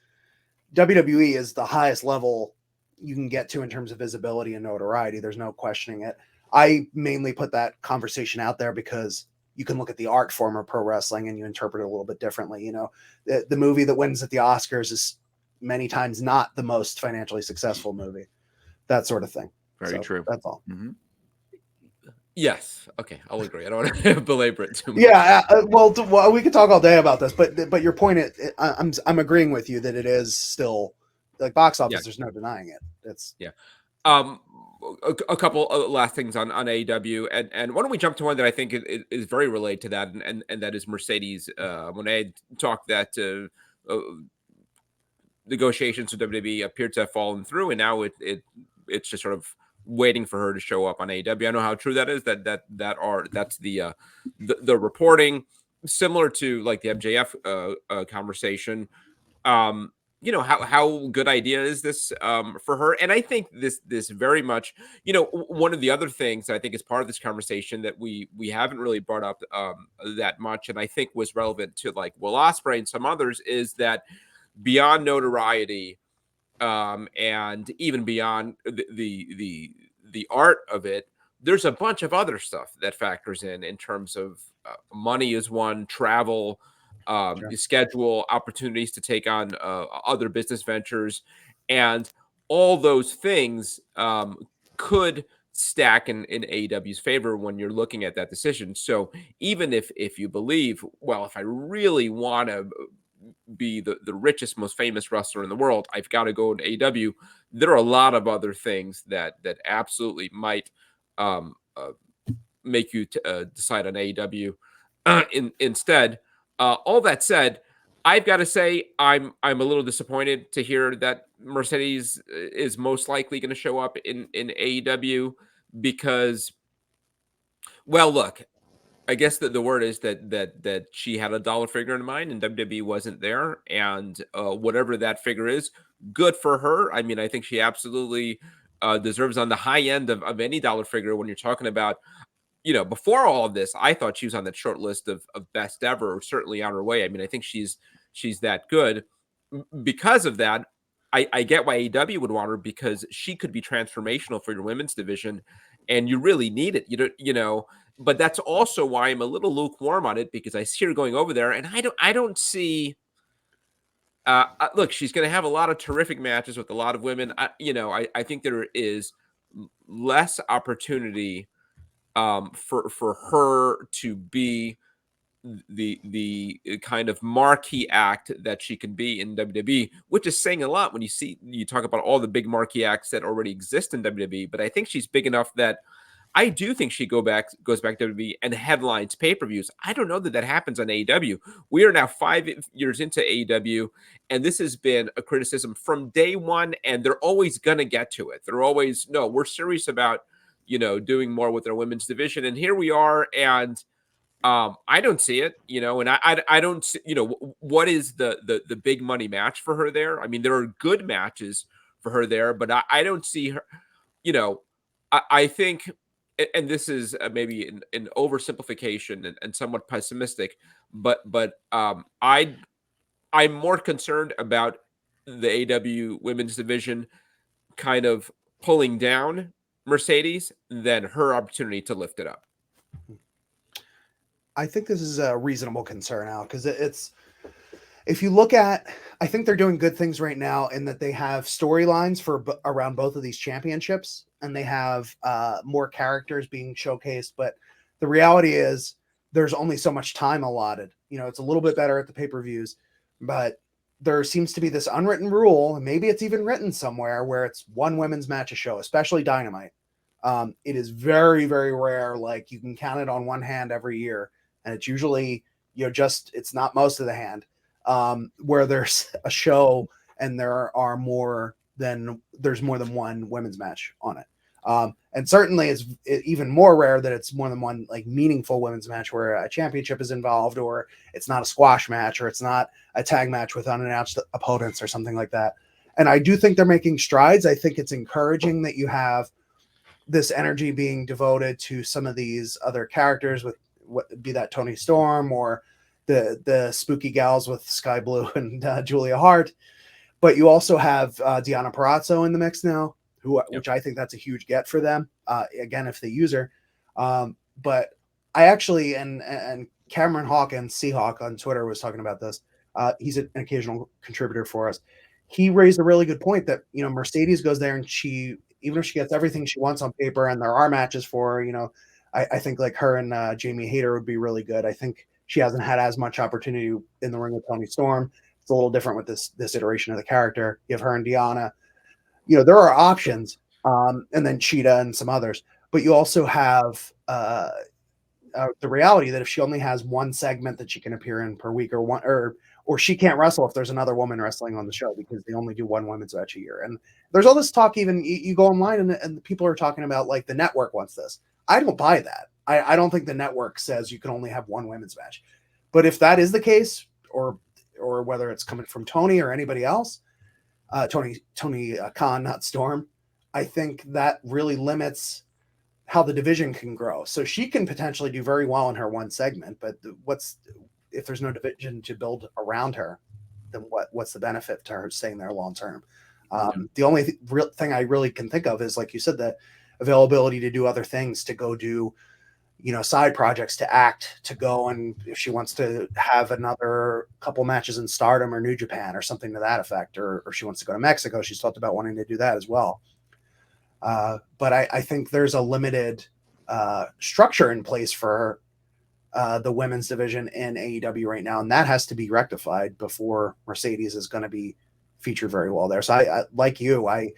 WWE is the highest level you can get to in terms of visibility and notoriety. There's no questioning it. I mainly put that conversation out there because you can look at the art form of pro wrestling and you interpret it a little bit differently. You know, the movie that wins at the Oscars is many times not the most financially successful movie, that sort of thing. Very true. That's all. Mm-hmm. Yes. Okay. I'll agree. I don't want to belabor it too much. Yeah. Well, we could talk all day about this, but your point, I'm agreeing with you that it is still like box office. There's no denying it. It's a couple last things on AEW, and why don't we jump to one that I think is very related to that, and that is Mercedes Mone. Talked that negotiations with WWE appeared to have fallen through, and now it's just sort of waiting for her to show up on AEW. I don't know how true that is. That's the reporting, similar to like the MJF conversation. You know, how good idea is this for her? And I think this very much, you know, one of the other things I think is part of this conversation that we haven't really brought up that much, and I think was relevant to like Will Ospreay and some others, is that beyond notoriety, and even beyond the art of it, there's a bunch of other stuff that factors in terms of money is one, travel, schedule, opportunities to take on other business ventures, and all those things could stack in AEW's favor when you're looking at that decision. So even if you believe, well, if I really want to be the richest, most famous wrestler in the world, I've got to go to AEW, there are a lot of other things that absolutely might make you decide on AEW instead. All that said, I've got to say I'm a little disappointed to hear that Mercedes is most likely going to show up in AEW because, well, look, I guess that the word is that she had a dollar figure in mind and WWE wasn't there, and whatever that figure is, good for her. I mean, I think she absolutely deserves on the high end of any dollar figure when you're talking about, you know, before all of this, I thought she was on that short list of best ever, certainly on her way. I mean, I think she's that good. Because of that, I get why AEW would want her, because she could be transformational for your women's division, and you really need it. You know, but that's also why I'm a little lukewarm on it, because I see her going over there, and I don't see. Look, she's going to have a lot of terrific matches with a lot of women. I think there is less opportunity for her to be the kind of marquee act that she can be in WWE, which is saying a lot when you talk about all the big marquee acts that already exist in WWE. But I think she's big enough that I do think she goes back to WWE and headlines pay-per-views. I don't know that happens on AEW. We are now 5 years into AEW, and this has been a criticism from day one, and they're always going to get to it. They're always, no, we're serious about, you know, doing more with their women's division. And here we are, and I don't see it, you know, and I don't see, you know, what is the big money match for her there? I mean, there are good matches for her there, but I don't see her, you know, I think, and this is maybe an oversimplification and somewhat pessimistic, but I'm more concerned about the AEW women's division kind of pulling down Mercedes than her opportunity to lift it up. I think this is a reasonable concern, Al, because it's, if you look at, I think they're doing good things right now in that they have storylines for around both of these championships, and they have more characters being showcased. But the reality is there's only so much time allotted. You know, it's a little bit better at the pay-per-views, but there seems to be this unwritten rule, and maybe it's even written somewhere, where it's one women's match a show, especially Dynamite. It is very, very rare. Like, you can count it on one hand every year. And it's usually, you know, it's not most of the hand, where there's a show and there's more than one women's match on it. And certainly it's even more rare that it's more than one like meaningful women's match where a championship is involved, or it's not a squash match, or it's not a tag match with unannounced opponents or something like that. And I do think they're making strides. I think it's encouraging that you have this energy being devoted to some of these other characters, with be that Tony Storm or the spooky gals with Sky Blue and Julia Hart. But you also have Deonna Purrazzo in the mix now, which I think that's a huge get for them. Again, if they use her. But I actually, and Cameron Hawkins, Seahawk on Twitter was talking about this. He's an occasional contributor for us. He raised a really good point that, Mercedes goes there and even if she gets everything she wants on paper and there are matches for her, I think like her and Jamie Hayter would be really good. I think she hasn't had as much opportunity in the ring with Toni Storm. It's a little different with this iteration of the character. You have her and Deanna. There are options, and then Cheetah and some others. But you also have the reality that if she only has one segment that she can appear in per week, or she can't wrestle if there's another woman wrestling on the show because they only do one women's match a year. And there's all this talk. Even you go online and people are talking about like the network wants this. I don't buy that. I don't think the network says you can only have one women's match. But if that is the case, or whether it's coming from Tony or anybody else, Tony Khan, not Storm, I think that really limits how the division can grow. So she can potentially do very well in her one segment, but if there's no division to build around her, then what's the benefit to her staying there long term? The only real thing I really can think of is, like you said, the availability to do other things, to go do, side projects, to act, to go, and if she wants to have another couple matches in Stardom or New Japan or something to that effect, or she wants to go to Mexico, she's talked about wanting to do that as well. But I think there's a limited structure in place for the women's division in AEW right now, and that has to be rectified before Mercedes is going to be featured very well there. So I like you, I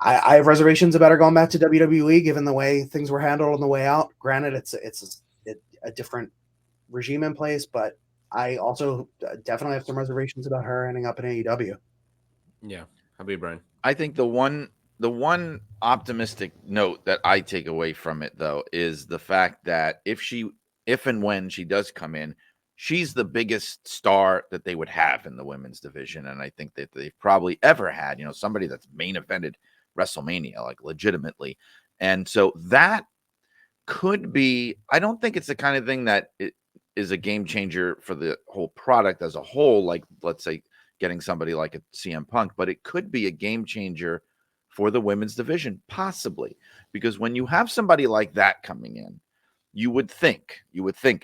have reservations about her going back to WWE, given the way things were handled on the way out. Granted, it's a different regime in place, but I also definitely have some reservations about her ending up in AEW. Yeah. How about you, Brian? I think the one optimistic note that I take away from it, though, is the fact that if and when she does come in, she's the biggest star that they would have in the women's division. And I think that they've probably ever had, somebody that's main evented WrestleMania, like legitimately. And so that could be, I don't think it's the kind of thing that it is a game changer for the whole product as a whole, like, let's say, getting somebody like a CM Punk, but it could be a game changer for the women's division, possibly, because when you have somebody like that coming in, you would think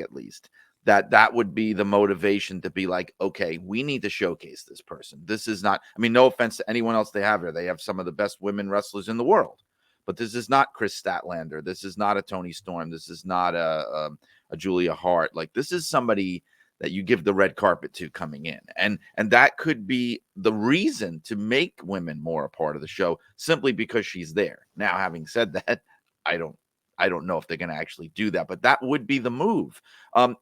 at least that would be the motivation to be like, okay, we need to showcase this person. This is not, no offense to anyone else they have here. They have some of the best women wrestlers in the world, but this is not Chris Statlander. This is not a Toni Storm. This is not a Julia Hart. Like, this is somebody that you give the red carpet to coming in. And that could be the reason to make women more a part of the show, simply because she's there. Now, having said that, I don't know if they're going to actually do that, but that would be the move.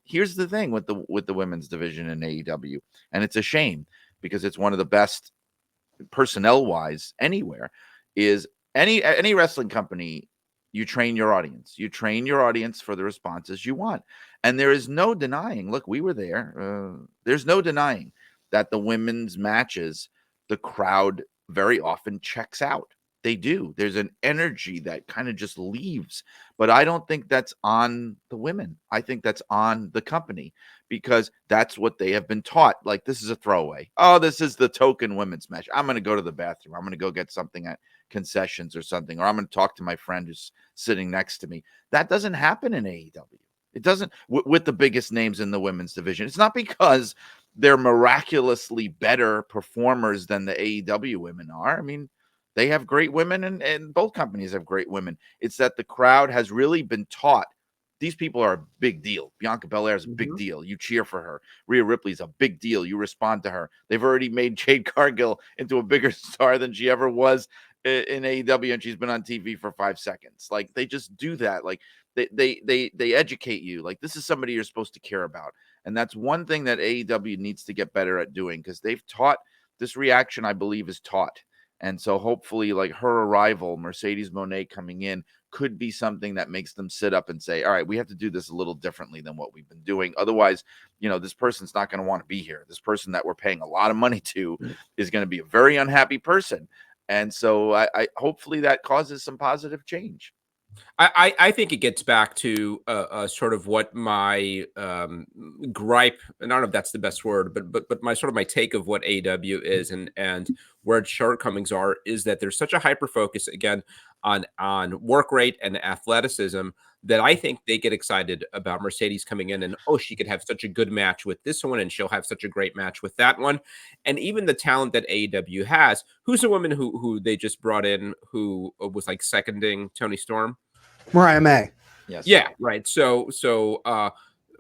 Here's the thing with the women's division in AEW, and it's a shame because it's one of the best personnel-wise anywhere, is any wrestling company, you train your audience. You train your audience for the responses you want. And there is no denying, look, we were there. There's no denying that the women's matches, the crowd very often checks out. They do. There's an energy that kind of just leaves. But I don't think that's on the women. I think that's on the company, because that's what they have been taught. Like, this is a throwaway. Oh, this is the token women's match. I'm going to go to the bathroom. I'm going to go get something at concessions or something, or I'm going to talk to my friend who's sitting next to me. That doesn't happen in AEW. It doesn't with the biggest names in the women's division. It's not because they're miraculously better performers than the AEW women are. They have great women, and both companies have great women. It's that the crowd has really been taught these people are a big deal. Bianca Belair is a big deal. You cheer for her. Rhea Ripley's a big deal. You respond to her. They've already made Jade Cargill into a bigger star than she ever was in AEW, and she's been on TV for 5 seconds. Like, they just do that. Like, they educate you. Like, this is somebody you're supposed to care about. And that's one thing that AEW needs to get better at doing, because they've taught this reaction, I believe, is taught. And so hopefully, like, her arrival, Mercedes Mone coming in, could be something that makes them sit up and say, all right, we have to do this a little differently than what we've been doing. Otherwise, this person's not going to want to be here. This person that we're paying a lot of money to is going to be a very unhappy person. And so I hopefully that causes some positive change. I think it gets back to sort of what my gripe, and I don't know if that's the best word, but my sort of my take of what AEW is, and where its shortcomings are is that there's such a hyper focus again on work rate and athleticism that I think they get excited about Mercedes coming in and, oh, she could have such a good match with this one and she'll have such a great match with that one. And even the talent that AEW has, who's a woman who they just brought in who was like seconding Tony Storm? Mariah May. Yes. Yeah, right. So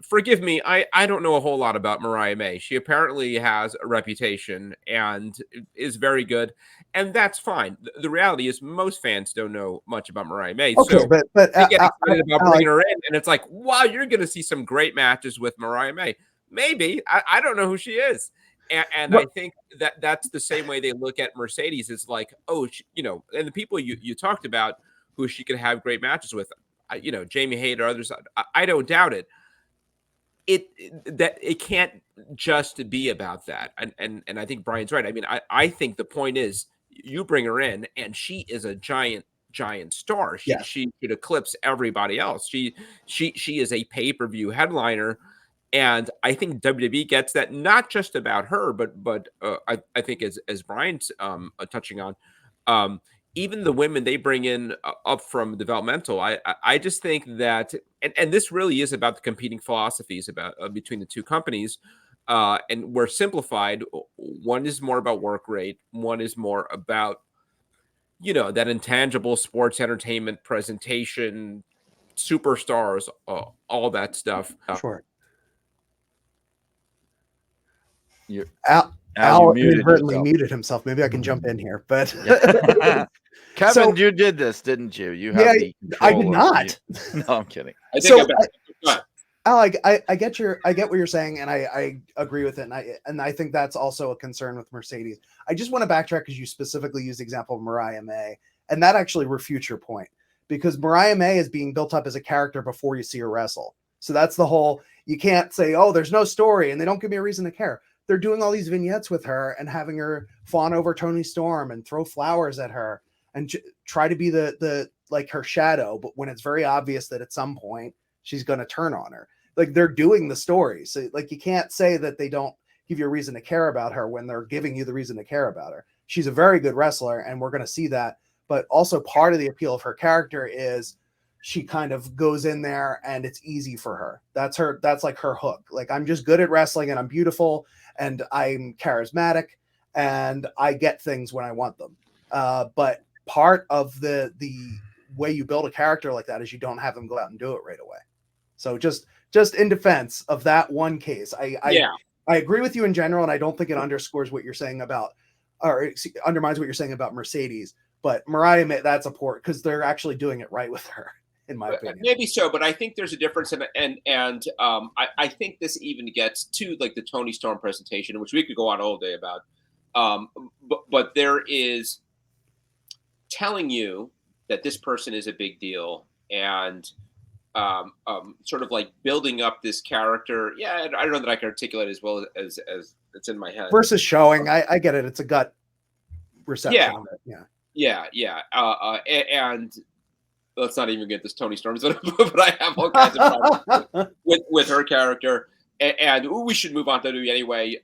forgive me, I don't know a whole lot about Mariah May. She apparently has a reputation and is very good, and that's fine. The reality is most fans don't know much about Mariah May. Okay, so but they get excited about bringing her in, and it's like, wow, you're going to see some great matches with Mariah May. Maybe. I don't know who she is. And I think that's the same way they look at Mercedes. It's like, oh, and the people you talked about who she could have great matches with, Jamie Hayter, others, I don't doubt it. It can't just be about that. And I think Brian's right. I mean, I think the point is you bring her in and she is a giant star. She should eclipse everybody else. She is a pay-per-view headliner. And I think WWE gets that, not just about her, but I think as Brian's touching on, even the women they bring in up from developmental, I just think that, and this really is about the competing philosophies about between the two companies, and we're simplified. One is more about work rate. One is more about, that intangible sports entertainment presentation, superstars, all that stuff. Sure. Al, you inadvertently muted himself. Maybe I can jump in here, but Kevin, you did this, didn't you? You have the I did not. No, I'm kidding. Al, I get what you're saying, and I agree with it, and I think that's also a concern with Mercedes. I just want to backtrack because you specifically used the example of Mariah May, and that actually refutes your point, because Mariah May is being built up as a character before you see her wrestle. So that's the whole. You can't say, oh, there's no story, and they don't give me a reason to care. They're doing all these vignettes with her and having her fawn over Tony Storm and throw flowers at her and try to be the like her shadow. But when it's very obvious that at some point she's going to turn on her, like they're doing the story. So like, you can't say that they don't give you a reason to care about her when they're giving you the reason to care about her. She's a very good wrestler and we're going to see that. But also part of the appeal of her character is she kind of goes in there and it's easy for her. That's like her hook. Like, I'm just good at wrestling and I'm beautiful and I'm charismatic and I get things when I want them. But part of the way you build a character like that is you don't have them go out and do it right away. So just in defense of that one case, I agree with you in general, and I don't think it underscores what you're saying about, or undermines what you're saying about Mercedes. But Mariah, that's a port because they're actually doing it right with her, in my opinion. Maybe so, but I think there's a difference, and I think this even gets to like the Tony Storm presentation, which we could go on all day about. But there is telling you that this person is a big deal, and sort of like building up this character. Yeah, I don't know that I can articulate as well as it's in my head. Versus showing, I get it. It's a gut reception. Yeah. And let's not even get this Tony Storm, but I have all kinds of problems with her character. And we should move on to WWE anyway.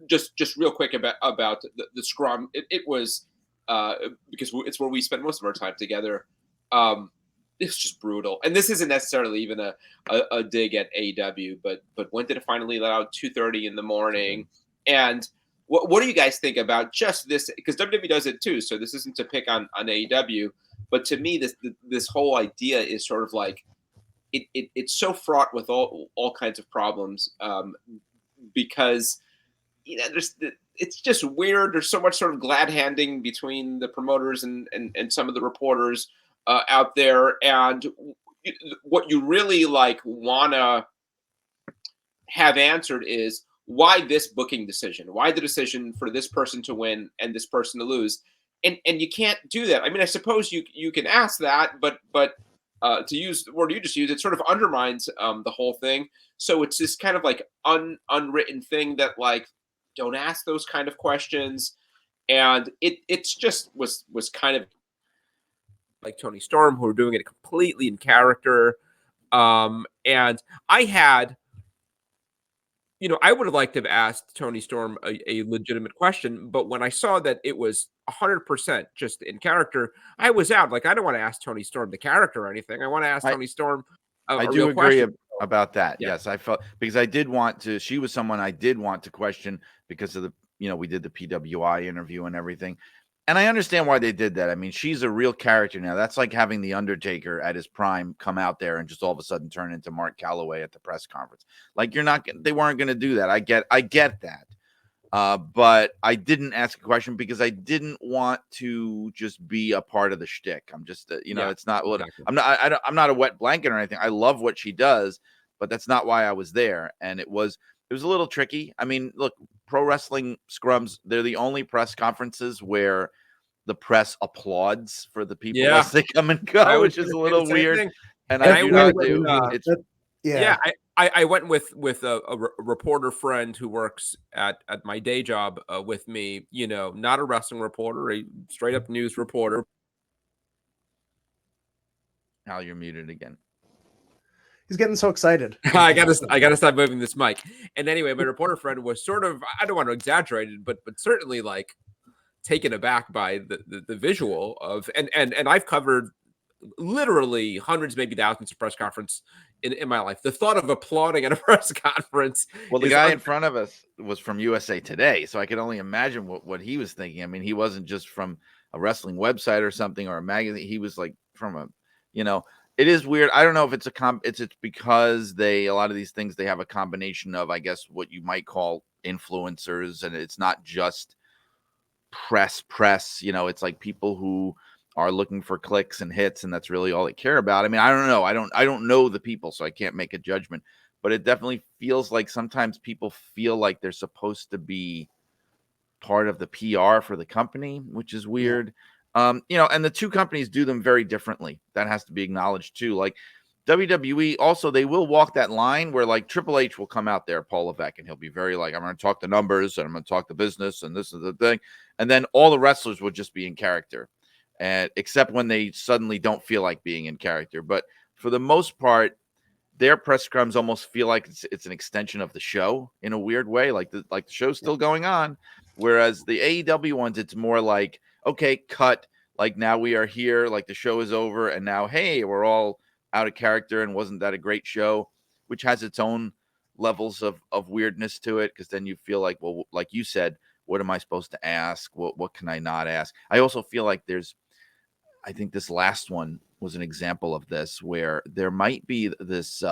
Just real quick about the scrum. It was because it's where we spend most of our time together. It's just brutal. And this isn't necessarily even a dig at AEW, but when did it finally let out? 2:30 in the morning. And what do you guys think about just this? Because WWE does it too, so this isn't to pick on AEW. But to me, this whole idea is sort of like it's so fraught with all kinds of problems, because it's just weird. There's so much sort of glad handing between the promoters and some of the reporters out there, and what you really like wanna have answered is why this booking decision, why the decision for this person to win and this person to lose. And you can't do that. I mean, I suppose you can ask that, but to use the word you just used, it sort of undermines the whole thing. So it's this kind of like unwritten thing that like, don't ask those kind of questions. And it's just was kind of like Tony Storm, who are doing it completely in character. And I had I would have liked to have asked Tony Storm a legitimate question, but when I saw that it was 100% just in character, I was out. Like, I don't want to ask Tony Storm the character or anything. I want to ask I Tony Storm I a do real agree question. about that. Yeah. Yes, I felt because I did want to. She was someone I did want to question because of the we did the PWI interview and everything. And I understand why they did that. I mean, she's a real character now. That's like having the Undertaker at his prime come out there and just all of a sudden turn into Mark Calloway at the press conference. Like they weren't going to do that. I get that. But I didn't ask a question because I didn't want to just be a part of the shtick. I'm just, it's not what exactly. I'm not a wet blanket or anything. I love what she does, but that's not why I was there. And it was a little tricky. I mean, look, pro wrestling scrums, they're the only press conferences where the press applauds for the people as they come and go, which is a little weird. And I do not do it's yeah. I went with a reporter friend who works at my day job with me, not a wrestling reporter, a straight up news reporter. Al, you're muted again. He's getting so excited. I gotta stop moving this mic. And anyway, my reporter friend was sort of, I don't want to exaggerate it, but certainly like taken aback by the visual of and I've covered literally hundreds, maybe thousands of press conferences in my life. The thought of applauding at a press conference. Well, the guy in front of us was from USA Today, so I could only imagine what he was thinking. I mean, he wasn't just from a wrestling website or something or a magazine. He was like from a, it is weird. I don't know if it's it's because a lot of these things, they have a combination of, I guess, what you might call influencers, and it's not just press. It's like people who are looking for clicks and hits, and that's really all they care about. I mean, I don't know. I don't know the people, so I can't make a judgment. But it definitely feels like sometimes people feel like they're supposed to be part of the PR for the company, which is weird. And the two companies do them very differently. That has to be acknowledged too. Like WWE, also, they will walk that line where like Triple H will come out there, Paul Levesque, and he'll be very like, I'm going to talk the numbers and I'm going to talk the business and this is the thing. And then all the wrestlers would just be in character. And except when they suddenly don't feel like being in character. But for the most part, their press scrums almost feel like it's an extension of the show in a weird way. Like the show's still going on. Whereas the AEW ones, it's more like, okay, cut. Like now we are here, like the show is over. And now, hey, we're all out of character. And wasn't that a great show? Which has its own levels of weirdness to it. Because then you feel like, well, like you said, what am I supposed to ask? What can I not ask? I also feel like I think this last one was an example of this, where there might be this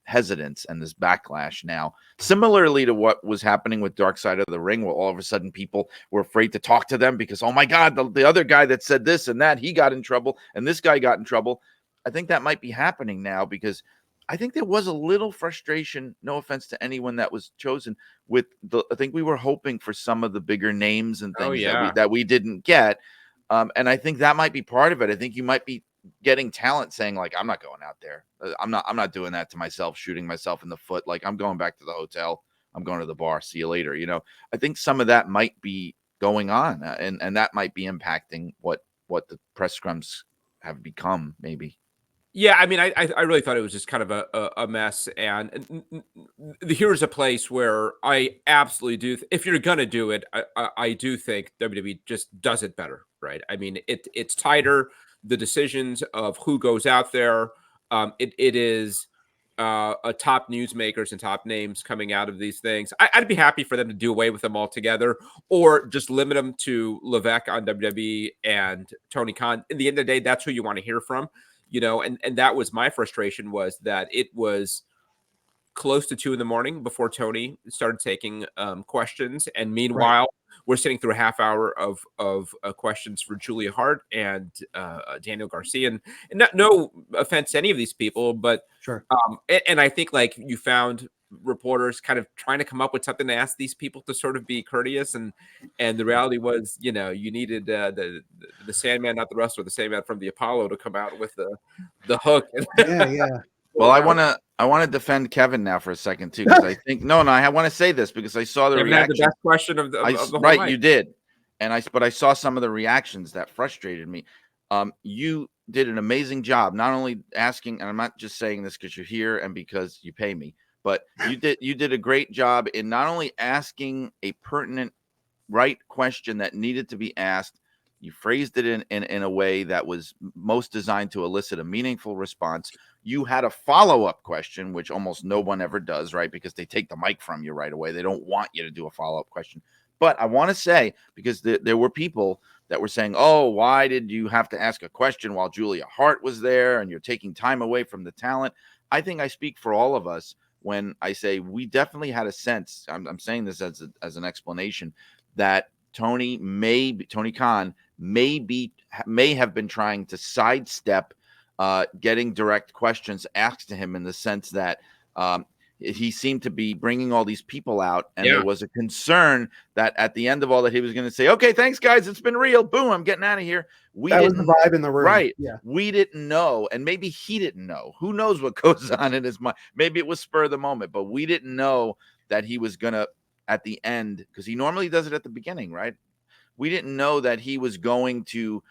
hesitance and this backlash now, similarly to what was happening with Dark Side of the Ring, where all of a sudden people were afraid to talk to them because, oh my God, the other guy that said this and that, he got in trouble and this guy got in trouble. I think that might be happening now because I think there was a little frustration, no offense to anyone that was chosen, I think we were hoping for some of the bigger names and things that we didn't get. And I think that might be part of it. I think you might be getting talent saying like, I'm not going out there. I'm not doing that to myself, shooting myself in the foot. Like I'm going back to the hotel. I'm going to the bar. See you later. I think some of that might be going on and that might be impacting what the press scrums have become maybe. Yeah, I mean, I really thought it was just kind of a mess. And here's a place where I absolutely do. If you're going to do it, I do think WWE just does it better, right? I mean, it's tighter. The decisions of who goes out there, it is a top newsmakers and top names coming out of these things. I'd be happy for them to do away with them altogether or just limit them to Levesque on WWE and Tony Khan. In the end of the day, that's who you want to hear from. And that was my frustration, was that it was close to 2 a.m. before Tony started taking questions. And meanwhile, we're sitting through a half hour of questions for Julia Hart and Daniel Garcia. And no offense to any of these people, but sure. And I think like you found reporters kind of trying to come up with something to ask these people to sort of be courteous, and the reality was, you needed the Sandman, not the wrestler, the Sandman from the Apollo to come out with the hook. Yeah. Well, I want to defend Kevin now for a second too, because I think I want to say this because I saw the reaction. The best question of the whole right, night. You did, but I saw some of the reactions that frustrated me. You did an amazing job, not only asking, and I'm not just saying this because you're here and because you pay me, but you did a great job in not only asking a pertinent, right question that needed to be asked. You phrased it in a way that was most designed to elicit a meaningful response. You had a follow-up question, which almost no one ever does, right? Because they take the mic from you right away. They don't want you to do a follow-up question. But I want to say, because there were people that were saying, oh, why did you have to ask a question while Julia Hart was there and you're taking time away from the talent? I think I speak for all of us when I say we definitely had a sense. I'm saying this as an explanation that Tony Khan may have been trying to sidestep getting direct questions asked to him, in the sense that he seemed to be bringing all these people out, and there was a concern that at the end of all that he was going to say, okay, thanks guys, it's been real, boom, I'm getting out of here. That was the vibe in the room, right? Yeah, we didn't know, and maybe he didn't know. Who knows what goes on in his mind? Maybe it was spur of the moment, but we didn't know that he was gonna, at the end, because he normally does it at the beginning, right? We didn't know that he was going to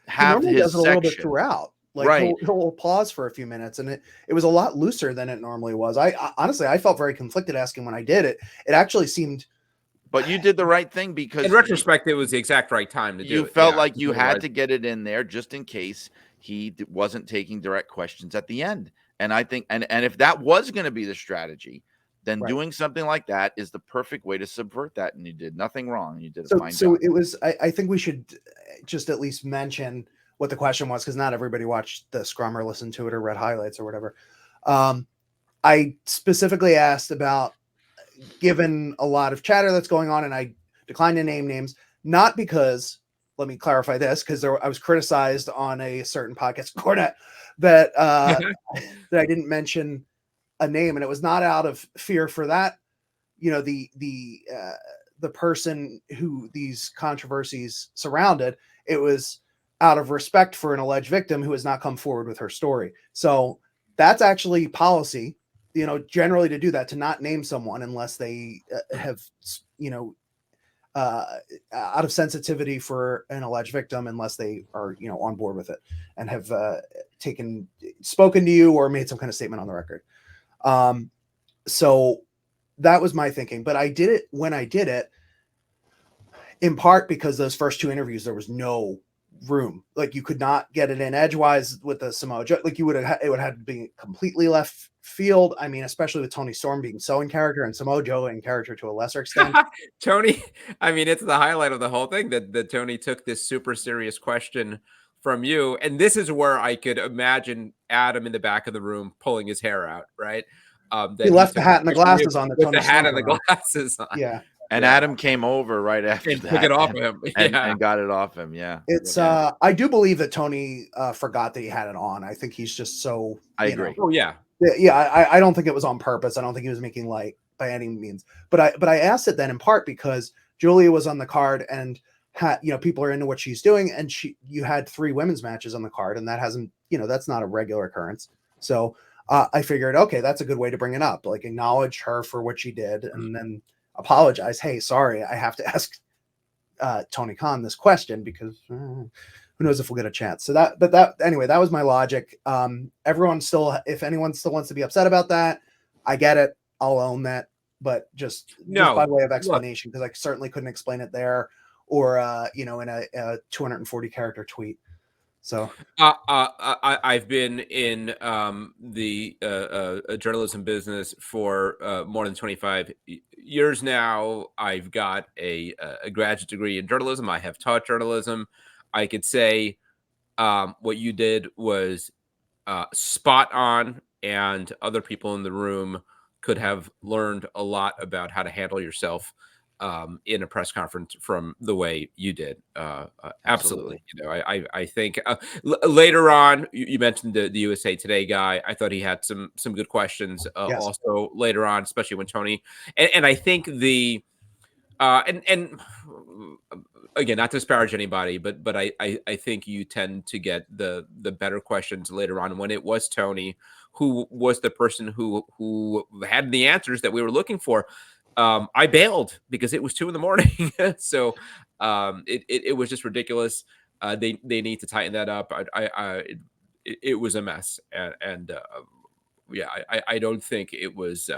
have his does it a little bit section throughout. Like, right. He'll pause for a few minutes, and it was a lot looser than it normally was. I honestly, I felt very conflicted asking when I did it. It actually seemed. But you did the right thing, because in retrospect, it was the exact right time to do it. You felt like you had to get it in there just in case he wasn't taking direct questions at the end. And I think, and if that was going to be the strategy, then doing something like that is the perfect way to subvert that. And you did nothing wrong. You did a fine job. So it was, I think we should just at least mention what the question was, because not everybody watched the scrum or listened to it or read highlights or whatever. I specifically asked about, given a lot of chatter that's going on, and I declined to name names, not because, let me clarify this, because I was criticized on a certain podcast, Cornet, that that I didn't mention a name, and it was not out of fear for that, the person who these controversies surrounded. It was out of respect for an alleged victim who has not come forward with her story. So that's actually policy, generally, to do that, to not name someone unless they have, out of sensitivity for an alleged victim, unless they are, on board with it and have spoken to you or made some kind of statement on the record. So that was my thinking, but I did it when I did it, in part because those first two interviews, there was no room. Like, you could not get it in edgewise with the Samoa Joe. Like, it would have to be completely left field. I mean, especially with Tony Storm being so in character and Samoa Joe in character to a lesser extent. Tony, I mean, it's the highlight of the whole thing that Tony took this super serious question from you. And this is where I could imagine Adam in the back of the room pulling his hair out, right? He left the hat and the glasses on. With the hat and the glasses on. Yeah. And Adam came over right after and that. Took it off him. And got it off him. Yeah. It's I do believe that Tony forgot that he had it on. I think he's just so. I agree. Oh yeah. Yeah. I don't think it was on purpose. I don't think he was making light by any means. But I asked it then in part because Julia was on the card and people are into what she's doing, and you had 3 women's matches on the card, and that hasn't, that's not a regular occurrence. So I figured, okay, that's a good way to bring it up, like acknowledge her for what she did, and then apologize. Hey, sorry, I have to ask Tony Khan this question because who knows if we'll get a chance. So anyway, that was my logic. Everyone still, if anyone still wants to be upset about that, I get it. I'll own that, but just by way of explanation, because I certainly couldn't explain it there or in a 240 character tweet. So I've been in the journalism business for more than 25 years now. I've got a graduate degree in journalism. I have taught journalism. I could say what you did was spot on, and other people in the room could have learned a lot about how to handle yourself in a press conference from the way you did. Absolutely. I think later on, you mentioned the USA Today guy. I thought he had some good questions yes. Also later on, especially when Tony, and I think and again, not to disparage anybody, but I think you tend to get the better questions later on when it was Tony who was the person who had the answers that we were looking for. I bailed because it was 2 a.m. So it was just ridiculous. They need to tighten that up. It was a mess, and I don't think it was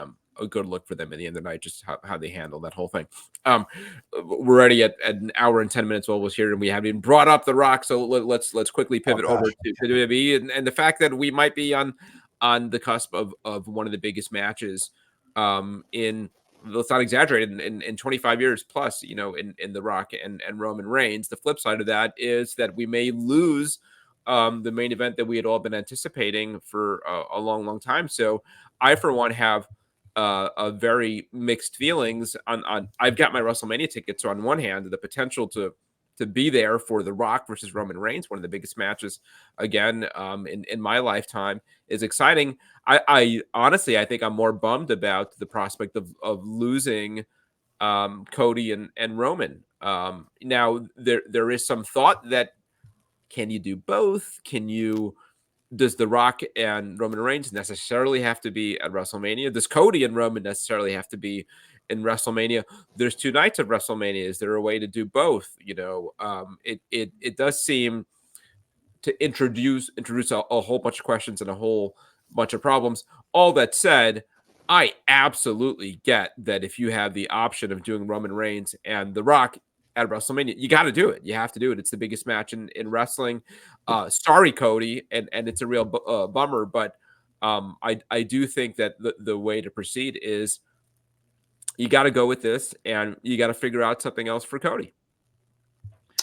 a good look for them in the end of the night, just how they handle that whole thing. We're already at an hour and 10 minutes almost here, and we haven't even brought up The Rock. So let's quickly pivot over to WWE and the fact that we might be on the cusp of one of the biggest matches in, let's not exaggerate, in 25 years plus, in The Rock and Roman Reigns. The flip side of that is that we may lose the main event that we had all been anticipating for a long, long time. So I, for one, have a very mixed feelings on I've got my WrestleMania tickets. So on one hand, the potential to be there for The Rock versus Roman Reigns, one of the biggest matches again in my lifetime, is exciting. I honestly, I think I'm more bummed about the prospect of losing Cody and Roman. Now there is some thought that, can you do both? Does The Rock and Roman Reigns necessarily have to be at WrestleMania? Does Cody and Roman necessarily have to be in WrestleMania? There's 2 nights of WrestleMania. Is there a way to do both? It does seem to introduce a whole bunch of questions and a whole bunch of problems. All that said, I absolutely get that if you have the option of doing Roman Reigns and The Rock at WrestleMania, you got to do it. You have to do it. It's the biggest match in wrestling. Sorry, Cody, and it's a real bummer, but I do think that the way to proceed is you got to go with this, and you got to figure out something else for Cody.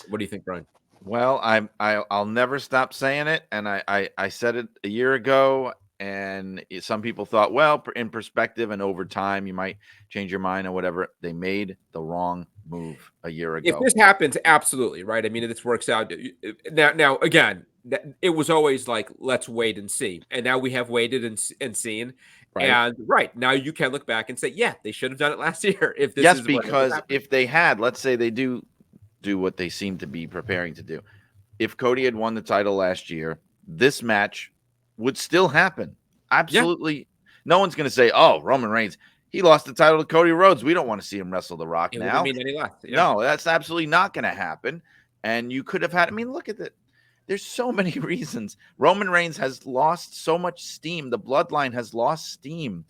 What do you think, Brian? Well, I'll never stop saying it, and I said it a year ago, and some people thought, well, in perspective and over time, you might change your mind or whatever. They made the wrong move a year ago. If this happens, absolutely, right? I mean, if this works out. Now again, it was always like, let's wait and see. And now we have waited and seen. Right. And right now you can look back and say, yeah, they should have done it last year. If this is because if they had, let's say they do what they seem to be preparing to do. If Cody had won the title last year, this match would still happen. Absolutely. Yeah. No one's going to say, oh, Roman Reigns, he lost the title to Cody Rhodes. We don't want to see him wrestle The Rock now. Mean any less. Yeah. No, that's absolutely not going to happen. And you could have had, I mean, look at it. There's so many reasons. Roman Reigns has lost so much steam. The bloodline has lost steam.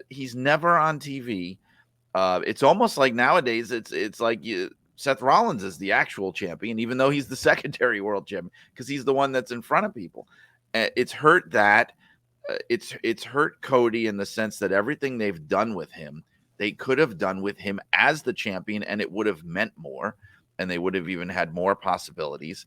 He's never on TV. It's almost like nowadays it's like Seth Rollins is the actual champion, even though he's the secondary world champion, because he's the one that's in front of people. It's hurt that. It's hurt Cody in the sense that everything they've done with him, they could have done with him as the champion, and it would have meant more, and they would have even had more possibilities.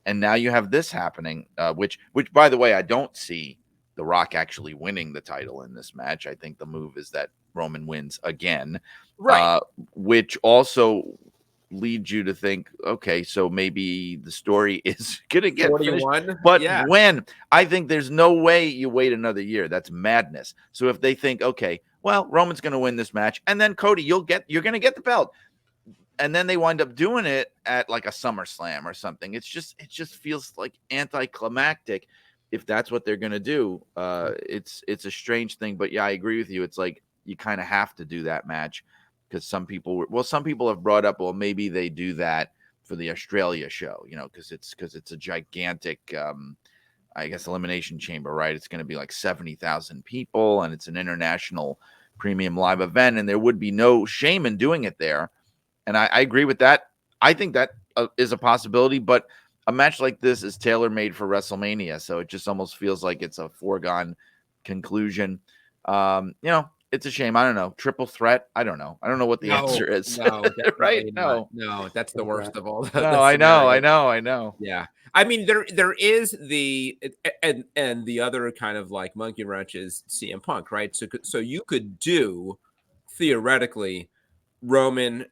And now you have this happening, which by the way, I don't see The Rock actually winning the title in this match. I think the move is that Roman wins again, right? Which also leads you to think, okay, so maybe the story is gonna get 41, finished. But when I think there's no way you wait another year, that's madness. So if they think, okay, well, Roman's gonna win this match, and then Cody, you're gonna get the belt, and then they wind up doing it at like a SummerSlam or something. It just feels like anticlimactic if that's what they're gonna do. It's a strange thing, but yeah, I agree with you. It's like you kind of have to do that match. Because some people have brought up, well, maybe they do that for the Australia show, because it's a gigantic, I guess, elimination chamber, right? It's going to be like 70,000 people, and it's an international premium live event, and there would be no shame in doing it there. And I agree with that. I think that is a possibility, but a match like this is tailor-made for WrestleMania, so it just almost feels like it's a foregone conclusion. It's a shame. I don't know. Triple threat. I don't know. I don't know what the answer is. No, right? No, that's the worst of all. I know. Yeah. I mean, there is and the other kind of like monkey wrench is CM Punk, right? So you could do theoretically Roman,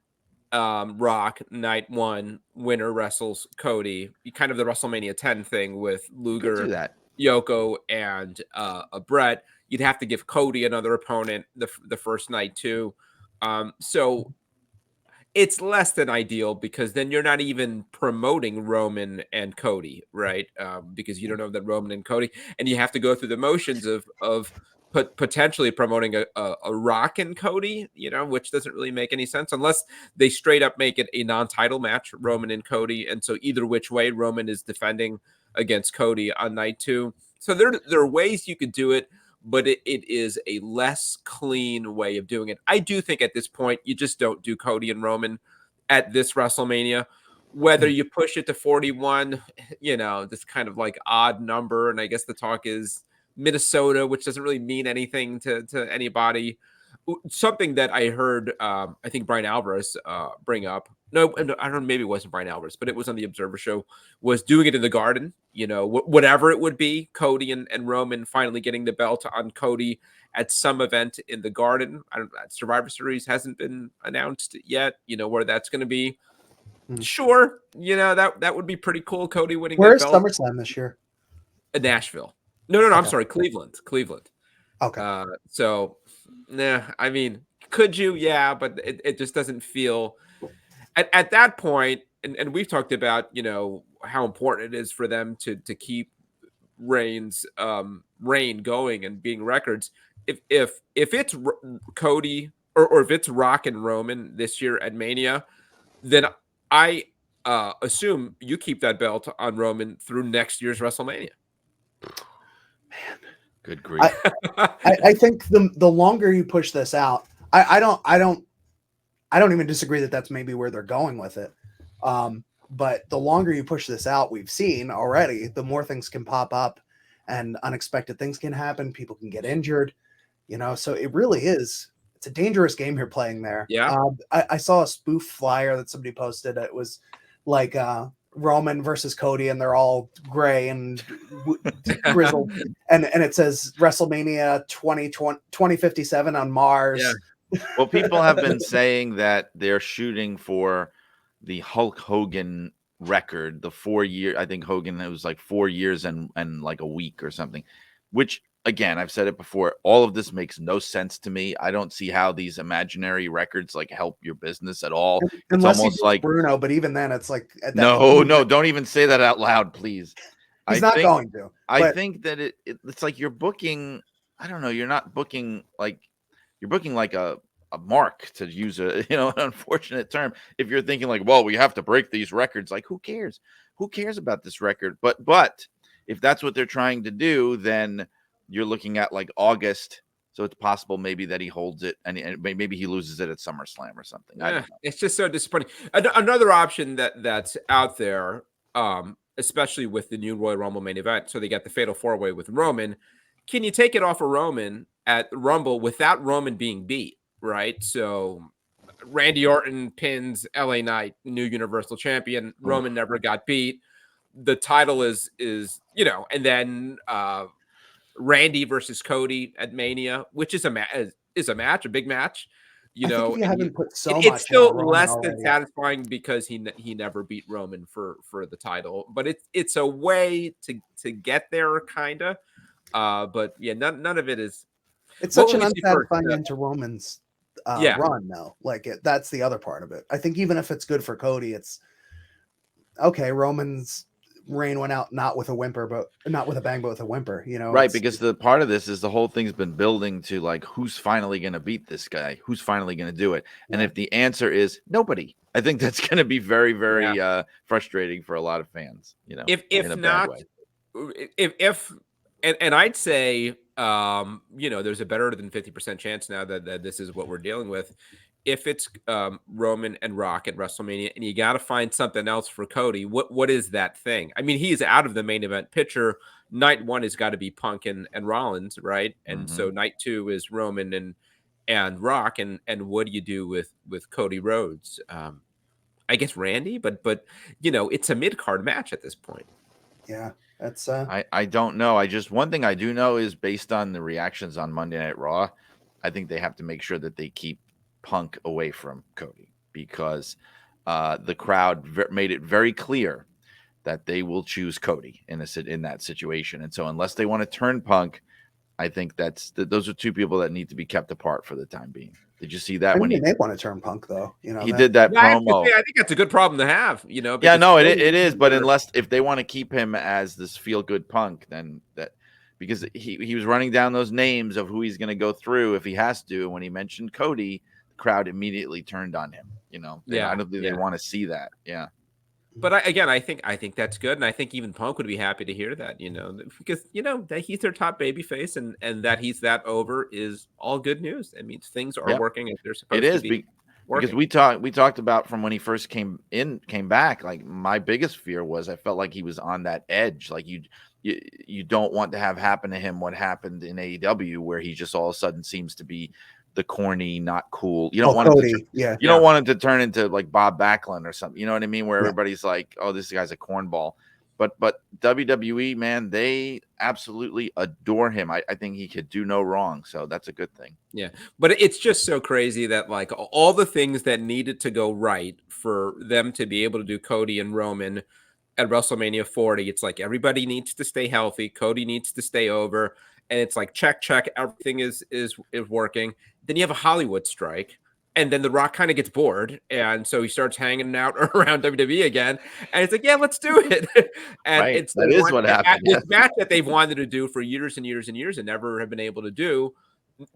Rock, night 1, winner wrestles Cody, kind of the WrestleMania 10 thing with Luger, Yoko, and Brett. You'd have to give Cody another opponent the first night too. So it's less than ideal, because then you're not even promoting Roman and Cody, right? Because you don't know that Roman and Cody, and you have to go through the motions of potentially promoting a Rock and Cody, which doesn't really make any sense unless they straight up make it a non-title match, Roman and Cody. And so either which way, Roman is defending against Cody on night 2. So there are ways you could do it, but it is a less clean way of doing it. I do think at this point, you just don't do Cody and Roman at this WrestleMania. Whether you push it to 41, this kind of like odd number. And I guess the talk is Minnesota, which doesn't really mean anything to anybody. Something that I heard, I think Brian Alvarez bring up. No, I don't know, maybe it wasn't Brian Alvarez, but it was on the Observer Show, was doing it in the Garden, whatever it would be, Cody and Roman finally getting the belt on Cody at some event in the Garden. Survivor Series hasn't been announced yet, where that's going to be. Sure, that would be pretty cool. Cody winning. Where is that belt. SummerSlam this year? Nashville. No. Okay. I'm sorry, Cleveland. Okay. So, I mean, could you? Yeah, but it just doesn't feel at that point. And we've talked about how important it is for them to keep reign going and being records. If it's Cody or if it's Rock and Roman this year at Mania, then I assume you keep that belt on Roman through next year's WrestleMania. Man, good grief! I think the longer you push this out, I don't even disagree that that's maybe where they're going with it. But the longer you push this out, we've seen already, the more things can pop up, and unexpected things can happen. People can get injured, So it really is. It's a dangerous game you're playing there. Yeah. I saw a spoof flyer that somebody posted. It was like Roman versus Cody, and they're all gray and grizzled, and it says WrestleMania 2057 on Mars. Yeah. Well, people have been saying that they're shooting for the Hulk Hogan record, the 4 year. I think Hogan, it was like 4 years and like a week or something, which, again, I've said it before, all of this makes no sense to me. I don't see how these imaginary records like help your business at all. Unless it's almost like Bruno, but even then it's like no, don't even say that out loud, please. He's not going to. I think that it's like you're booking, I don't know, you're not booking like you're booking like a mark, to use an unfortunate term. If you're thinking like, well, we have to break these records, like who cares? Who cares about this record? But if that's what they're trying to do, then you're looking at like August, so it's possible maybe that he holds it and maybe he loses it at SummerSlam or something. I don't know. It's just so disappointing. Another option that's out there, especially with the new Royal Rumble main event, so they got the Fatal 4-Way with Roman. Can you take it off of Roman at Rumble without Roman being beat, right? So Randy Orton pins LA Knight, new Universal Champion. Roman never got beat. The title is and then Randy versus Cody at Mania, which is a match, a big match. You haven't put so much. It's still less than satisfying because he never beat Roman for the title, but it's a way to get there, kinda. But yeah, none of it is. It's such an unsatisfying end to Roman's run, though. Like that's the other part of it. I think even if it's good for Cody, it's okay. Roman's reign went out not with a whimper, but not with a bang, but with a whimper. Right? Because the part of this is the whole thing's been building to like who's finally going to beat this guy, who's finally going to do it, and if the answer is nobody, I think that's going to be very, very frustrating for a lot of fans. If not, and I'd say, there's a better than 50% chance now that this is what we're dealing with. If it's Roman and Rock at WrestleMania, and you got to find something else for Cody, what is that thing? I mean, he's out of the main event picture. Night 1 has got to be Punk and Rollins, right? And so night 2 is Roman and Rock, and what do you do with Cody Rhodes? I guess Randy, but it's a mid-card match at this point. Yeah, that's I don't know. One thing I do know is based on the reactions on Monday Night Raw, I think they have to make sure that they keep Punk away from Cody, because the crowd made it very clear that they will choose Cody in that situation. And so unless they want to turn Punk, I think those are two people that need to be kept apart for the time being. Did you see that? They want to turn Punk, though. He did that promo. I think that's a good problem to have. Yeah, no, it is. But if they want to keep him as this feel-good Punk, then because he was running down those names of who he's going to go through if he has to. And when he mentioned Cody, the crowd immediately turned on him. I don't think they want to see that. Yeah. But I think that's good, and I think even Punk would be happy to hear that, because that he's their top babyface, and that he's that over is all good news. It means things are working as they're It supposed to is be because working. we talked about from when he first came back. Like my biggest fear was I felt like he was on that edge. Like you don't want to have happen to him what happened in AEW, where he just all of a sudden seems to be the corny, not cool. You don't want Cody, him to you don't want him to turn into like Bob Backlund or something. You know what I mean? Where everybody's like, oh, this guy's a cornball. But WWE, man, they absolutely adore him. I think he could do no wrong. So that's a good thing. Yeah. But it's just so crazy that like all the things that needed to go right for them to be able to do Cody and Roman at WrestleMania 40, it's like everybody needs to stay healthy. Cody needs to stay over. And it's like, check, everything is working. Then you have a Hollywood strike. And then The Rock kind of gets bored. And so he starts hanging out around WWE again. And it's like, yeah, let's do it. And Right. it's that is what happened. This match that they've wanted to do for years and years and years and never have been able to do.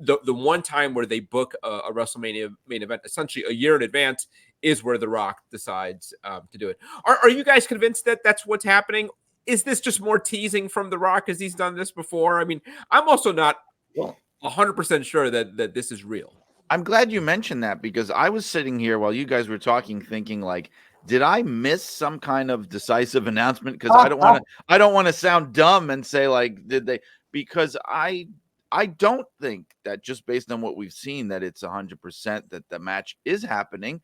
The one time where they book a WrestleMania main event, essentially a year in advance, is where The Rock decides to do it. Are you guys convinced that that's what's happening? Is this just more teasing from The Rock as he's done this before? I mean, I'm also not 100% sure that this is real. I'm glad you mentioned that, because I was sitting here while you guys were talking thinking like, did I miss some kind of decisive announcement? Because I don't want to sound dumb and say like, did they? Because I don't think that just based on what we've seen that it's 100% that the match is happening.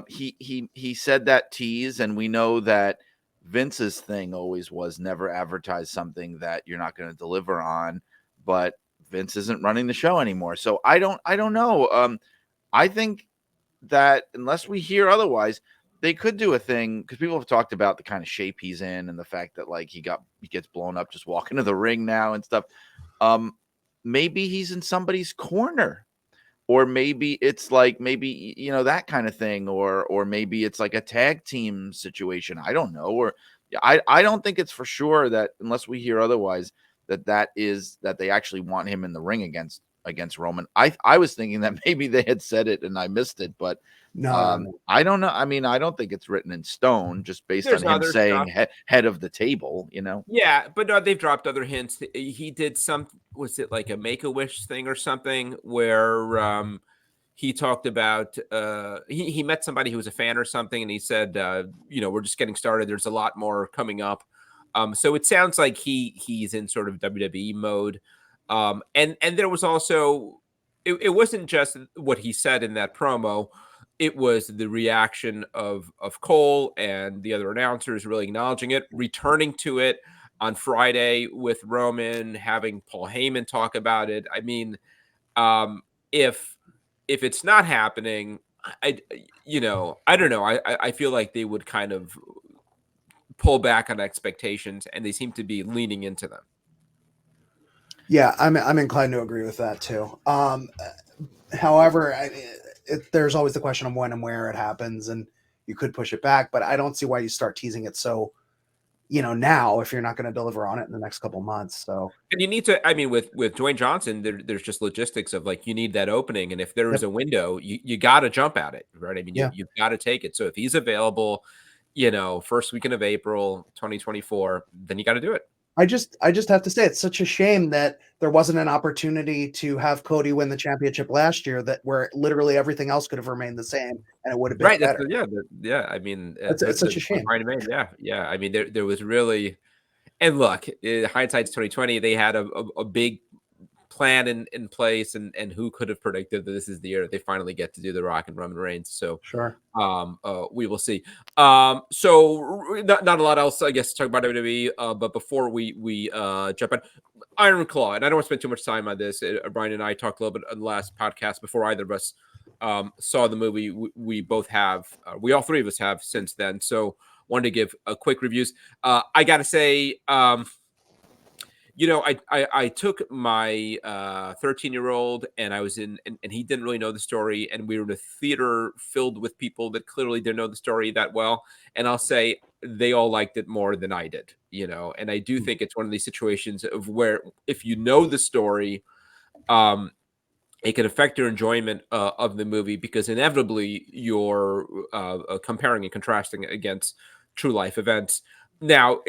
He said that tease, and we know that Vince's thing always was never advertise something that you're not going to deliver on, but Vince isn't running the show anymore. So I don't know. I think that unless we hear otherwise, they could do a thing, because people have talked about the kind of shape he's in and the fact that like he gets blown up just walking to the ring now and stuff. Maybe he's in somebody's corner, or maybe it's like that kind of thing, or maybe it's like a tag team situation. I don't know. Or I don't think it's for sure that unless we hear otherwise that they actually want him in the ring against Roman. I was thinking that maybe they had said it and I missed it, but no. I don't know. I mean, I don't think it's written in stone just based on him saying head of the table, Yeah, but no, they've dropped other hints. He did was it like a Make-A-Wish thing or something where he talked about he met somebody who was a fan or something, and he said, we're just getting started. There's a lot more coming up. So it sounds like he's in sort of WWE mode. And there was also, it wasn't just what he said in that promo. It was the reaction of Cole and the other announcers really acknowledging it, returning to it on Friday with Roman, having Paul Heyman talk about it. I mean, if it's not happening, I don't know. I feel like they would kind of pull back on expectations, and they seem to be leaning into them. Yeah, I'm inclined to agree with that too. However, there's always the question of when and where it happens, and you could push it back, but I don't see why you start teasing it so now if you're not going to deliver on it in the next couple months. So, and you need to, I mean, with Dwayne Johnson, there's just logistics of like, you need that opening. And if there's a window, you got to jump at it, right? I mean, you've got to take it. So if he's available, first weekend of April, 2024, then you got to do it. I just have to say, it's such a shame that there wasn't an opportunity to have Cody win the championship last year, that where literally everything else could have remained the same and it would have been better. Yeah. I mean, it's such a shame. Yeah. I mean, there was really, and look, hindsight's 2020. They had a big plan in place, and who could have predicted that this is the year they finally get to do The Rock and Roman Reigns. So sure, we will see. So not a lot else, I guess, to talk about WWE. But before we jump in, Iron Claw, and I don't want to spend too much time on this. Brian and I talked a little bit on the last podcast before either of us saw the movie. We both have, we all three of us have since then. So wanted to give a quick reviews. I got to say, I took my 13-year-old, and I was in, and he didn't really know the story, and we were in a theater filled with people that clearly didn't know the story that well. And I'll say they all liked it more than I did, and I do think it's one of these situations of where if you know the story, it can affect your enjoyment of the movie, because inevitably you're comparing and contrasting against true life events. Now,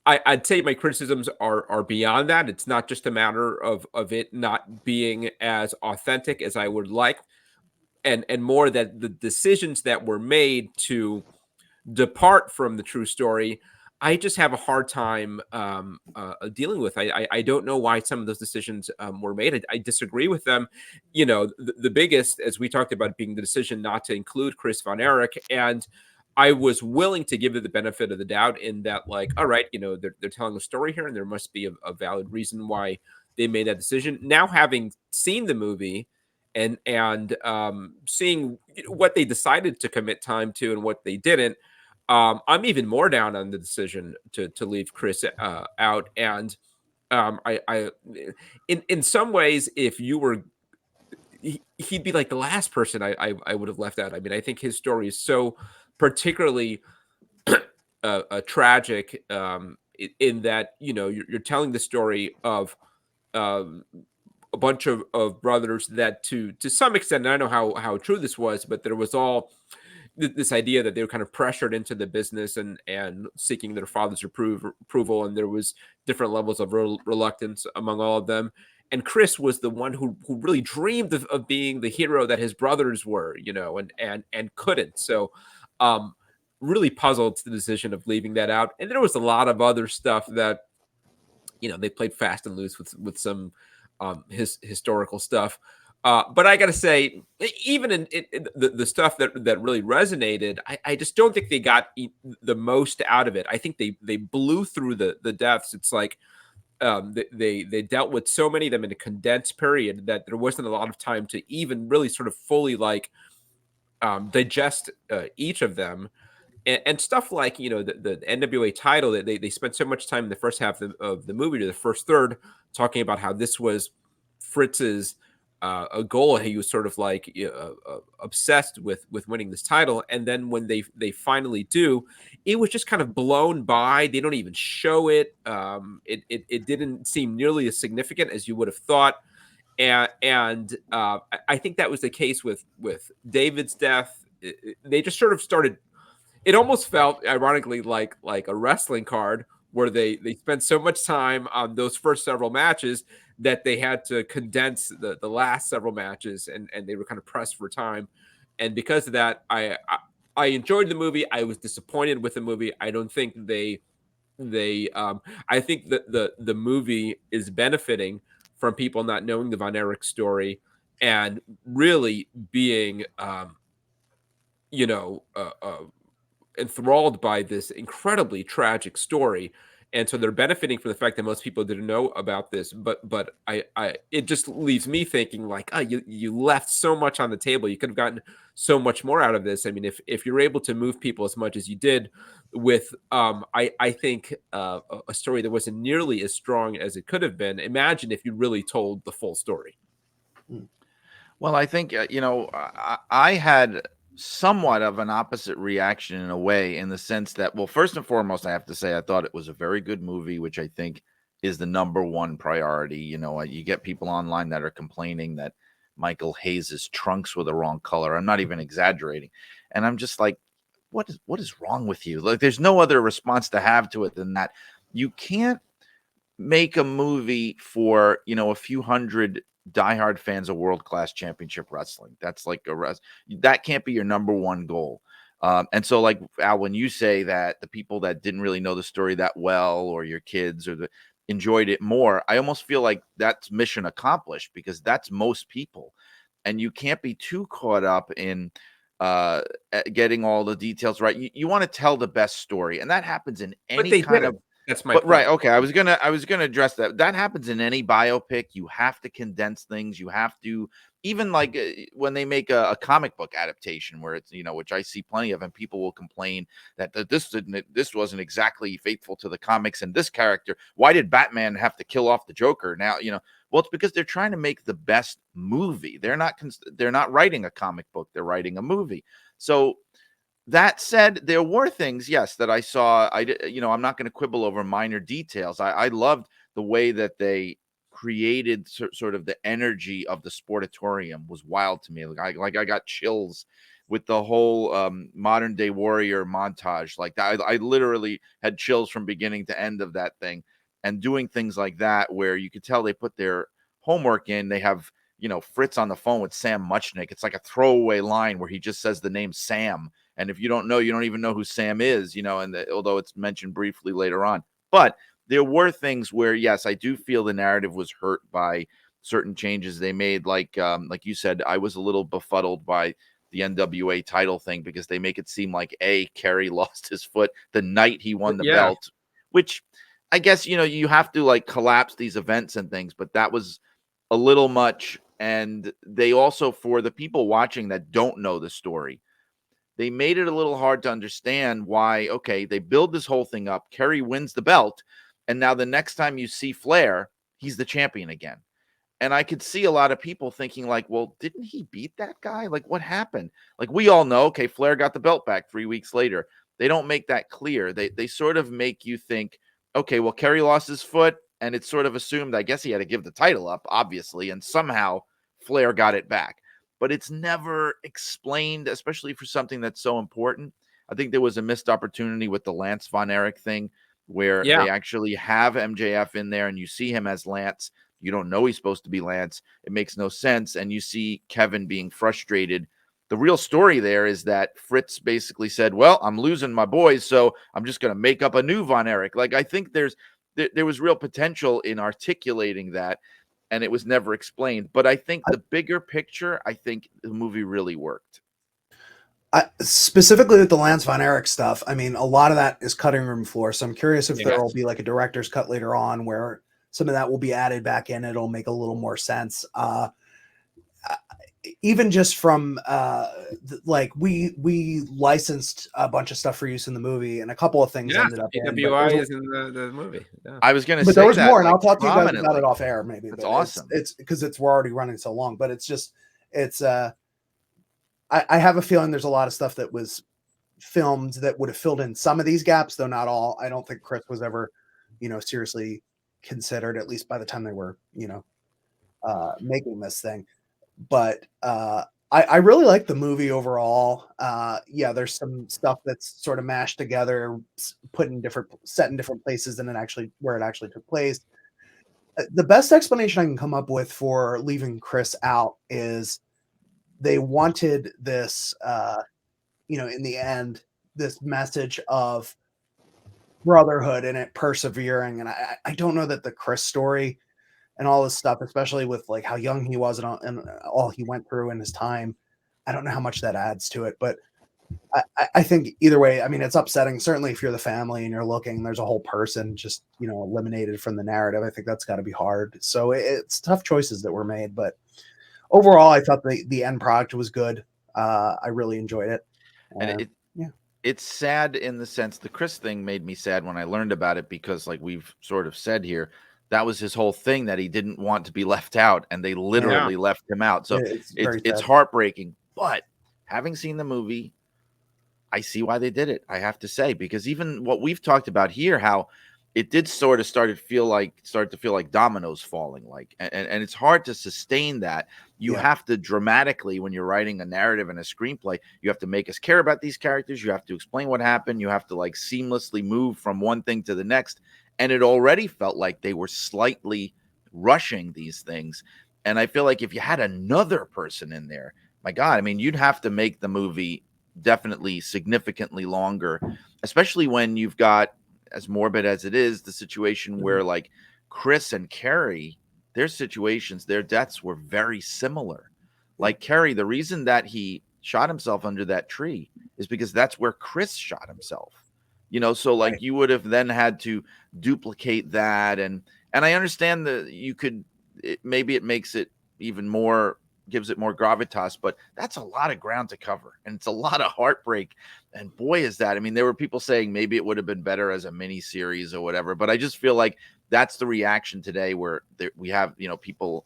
I'd say my criticisms are beyond that. It's not just a matter of it not being as authentic as I would like, and more that the decisions that were made to depart from the true story, I just have a hard time dealing with. I don't know why some of those decisions were made. I disagree with them. The biggest, as we talked about, being the decision not to include Chris Von Erich. And I was willing to give it the benefit of the doubt in that, like, all right, they're telling a story here, and there must be a valid reason why they made that decision. Now, having seen the movie and seeing what they decided to commit time to and what they didn't, I'm even more down on the decision to leave Chris out. And I in some ways, if you were, he'd be like the last person I would have left out. I mean, I think his story is so particularly tragic, in that you're telling the story of a bunch of brothers that to some extent, and I don't know how true this was, but there was all this idea that they were kind of pressured into the business and seeking their father's approval, and there was different levels of reluctance among all of them. And Chris was the one who really dreamed of being the hero that his brothers were, and couldn't. So, really puzzled to the decision of leaving that out. And there was a lot of other stuff that, they played fast and loose with some historical stuff. But I got to say, even in the stuff that really resonated, I just don't think they got the most out of it. I think they blew through the deaths. It's like they dealt with so many of them in a condensed period that there wasn't a lot of time to even really sort of fully digest each of them. And stuff like, the NWA title, that they spent so much time in the first half of the movie, to the first third, talking about how this was Fritz's a goal. He was sort of like obsessed with winning this title. And then when they finally do, it was just kind of blown by. They don't even show it. It didn't seem nearly as significant as you would have thought. And I think that was the case with David's death. They just sort of started. It almost felt, ironically, like a wrestling card, where they spent so much time on those first several matches that they had to condense the last several matches, and they were kind of pressed for time. And because of that, I enjoyed the movie. I was disappointed with the movie. I don't think I think that the movie is benefiting from people not knowing the Von Erich story and really being enthralled by this incredibly tragic story. And so they're benefiting from the fact that most people didn't know about this, but I it just leaves me thinking, like, you left so much on the table. You could have gotten so much more out of this. I mean, if you're able to move people as much as you did with I think a story that wasn't nearly as strong as it could have been, imagine if you really told the full story. Well, I think I had somewhat of an opposite reaction in a way, in the sense that, well, first and foremost, I have to say I thought it was a very good movie, which I think is the number one priority. You get people online that are complaining that Michael Hayes' trunks were the wrong color. I'm not even exaggerating. And I'm just like, what is wrong with you? Like, there's no other response to have to it than that. You can't make a movie for, a few hundred diehard fans of world-class championship wrestling. That's like that can't be your number one goal. And so, like, Al, when you say that the people that didn't really know the story that well, or your kids, enjoyed it more, I almost feel like that's mission accomplished, because that's most people. And you can't be too caught up in getting all the details right. You want to tell the best story, and that happens in any kind of. That's my point. Right. Okay. I was gonna address that. That happens in any biopic. You have to condense things. You have to, even like when they make a comic book adaptation, where it's, which I see plenty of, and people will complain that this wasn't exactly faithful to the comics, and this character, why did Batman have to kill off the Joker? Now, well, it's because they're trying to make the best movie. They're not writing a comic book. They're writing a movie. So, that said, there were things, yes, that I saw. I'm not going to quibble over minor details. I loved the way that they created sort of the energy of the Sportatorium. Was wild to me. Like I got chills with the whole modern day warrior montage. Like I literally had chills from beginning to end of that thing, and doing things like that where you could tell they put their homework in. They have, Fritz on the phone with Sam Muchnick. It's like a throwaway line where he just says the name Sam. And if you don't know, you don't even know who Sam is, although it's mentioned briefly later on. But there were things where, yes, I do feel the narrative was hurt by certain changes they made. Like you said, I was a little befuddled by the NWA title thing because they make it seem like Kerry lost his foot the night he won the belt, which I guess, you have to like collapse these events and things, but that was a little much. And they also, for the people watching that don't know the story, they made it a little hard to understand why, okay, they build this whole thing up. Kerry wins the belt. And now the next time you see Flair, he's the champion again. And I could see a lot of people thinking like, well, didn't he beat that guy? Like, what happened? Like, we all know, okay, Flair got the belt back 3 weeks later. They don't make that clear. They sort of make you think, okay, well, Kerry lost his foot, and it's sort of assumed, I guess he had to give the title up, obviously, and somehow Flair got it back. But it's never explained, especially for something that's so important. I think there was a missed opportunity with the Lance Von Erich thing where they actually have MJF in there and you see him as Lance. You don't know he's supposed to be Lance. It makes no sense. And you see Kevin being frustrated. The real story there is that Fritz basically said, well, I'm losing my boys, so I'm just going to make up a new Von Erich. Like, I think there was real potential in articulating that, and it was never explained. But I think the bigger picture, I think the movie really worked. Specifically with the Lance Von Erich stuff, I mean, a lot of that is cutting room floor. So I'm curious if there will be like a director's cut later on where some of that will be added back in. It'll make a little more sense. Even just from like we licensed a bunch of stuff for use in the movie, and a couple of things ended up PWI is in the movie. Yeah. I was going to say, but there was that, more, and like, I'll talk to you guys about it off air. Maybe that's awesome. It's because we're already running so long, but it's I have a feeling there's a lot of stuff that was filmed that would have filled in some of these gaps, though not all. I don't think Chris was ever, seriously considered, at least by the time they were, making this thing. But I really like the movie overall. There's some stuff that's sort of mashed together, set in different places than where it actually took place. The best explanation I can come up with for leaving Chris out is they wanted this, in the end, this message of brotherhood and it persevering. And I don't know that the Chris story and all this stuff, especially with like how young he was and all he went through in his time, I don't know how much that adds to it. But I think either way, I mean, it's upsetting. Certainly if you're the family and you're looking, there's a whole person just, eliminated from the narrative. I think that's got to be hard. So it's tough choices that were made. But overall, I thought the end product was good. I really enjoyed it. And it's sad in the sense the Chris thing made me sad when I learned about it, because like we've sort of said here, that was his whole thing, that he didn't want to be left out, and they literally left him out. So it's heartbreaking. But having seen the movie, I see why they did it, I have to say, because even what we've talked about here, how it did sort of start to feel like dominoes falling, like, and it's hard to sustain that. You have to dramatically, when you're writing a narrative and a screenplay, you have to make us care about these characters. You have to explain what happened. You have to like seamlessly move from one thing to the next. And it already felt like they were slightly rushing these things. And I feel like if you had another person in there, my God, I mean, you'd have to make the movie definitely significantly longer, especially when you've got, as morbid as it is, the situation where like Chris and Kerry, their situations, their deaths were very similar. Like Kerry, the reason that he shot himself under that tree is because that's where Chris shot himself. So like you would have then had to duplicate that. And I understand that maybe it makes it even more, gives it more gravitas, but that's a lot of ground to cover, and it's a lot of heartbreak. And boy, is that, I mean, there were people saying maybe it would have been better as a mini series or whatever, but I just feel like that's the reaction today, where we have, people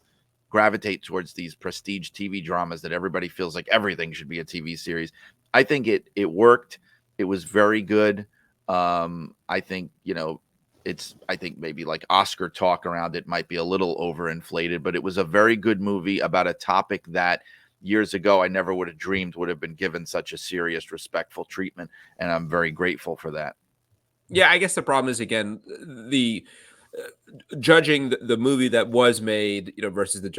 gravitate towards these prestige TV dramas that everybody feels like everything should be a TV series. I think it worked. It was very good. I think, I think maybe like Oscar talk around it might be a little overinflated, but it was a very good movie about a topic that years ago I never would have dreamed would have been given such a serious, respectful treatment, and I'm very grateful for that. Yeah, I guess the problem is, again, the judging the movie that was made, versus the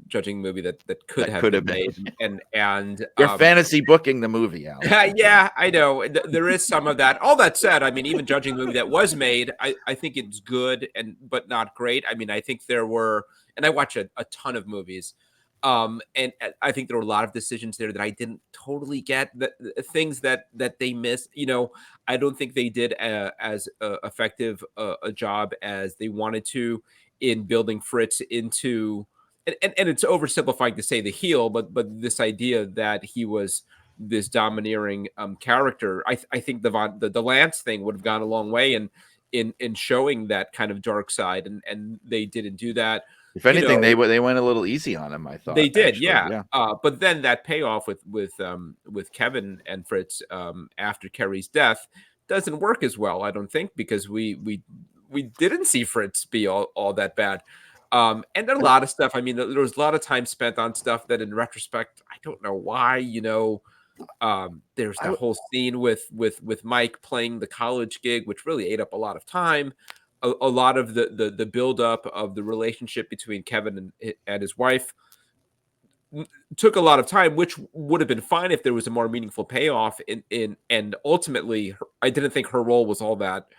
judging movie that could have been made, and you're fantasy booking the movie, Al. Yeah, I know there is some of that. All that said, I mean, even judging the movie that was made, I think it's good but not great. I mean, I think there were, and I watch a ton of movies. And I think there were a lot of decisions there that I didn't totally get. The things that they missed. I don't think they did as effective a job as they wanted to in building Fritz into. And it's oversimplifying to say the heel, but this idea that he was this domineering character. I think the Lance thing would have gone a long way in showing that kind of dark side, and they didn't do that. If anything, they went a little easy on him. I thought they did, actually. Yeah. But then that payoff with Kevin and Fritz after Kerry's death doesn't work as well, I don't think, because we didn't see Fritz be all that bad. And then a lot of stuff. I mean, there was a lot of time spent on stuff that, in retrospect, I don't know why. There's the whole scene with Mike playing the college gig, which really ate up a lot of time. A lot of the buildup of the relationship between Kevin and his wife took a lot of time, which would have been fine if there was a more meaningful payoff. And ultimately, I didn't think her role was all that.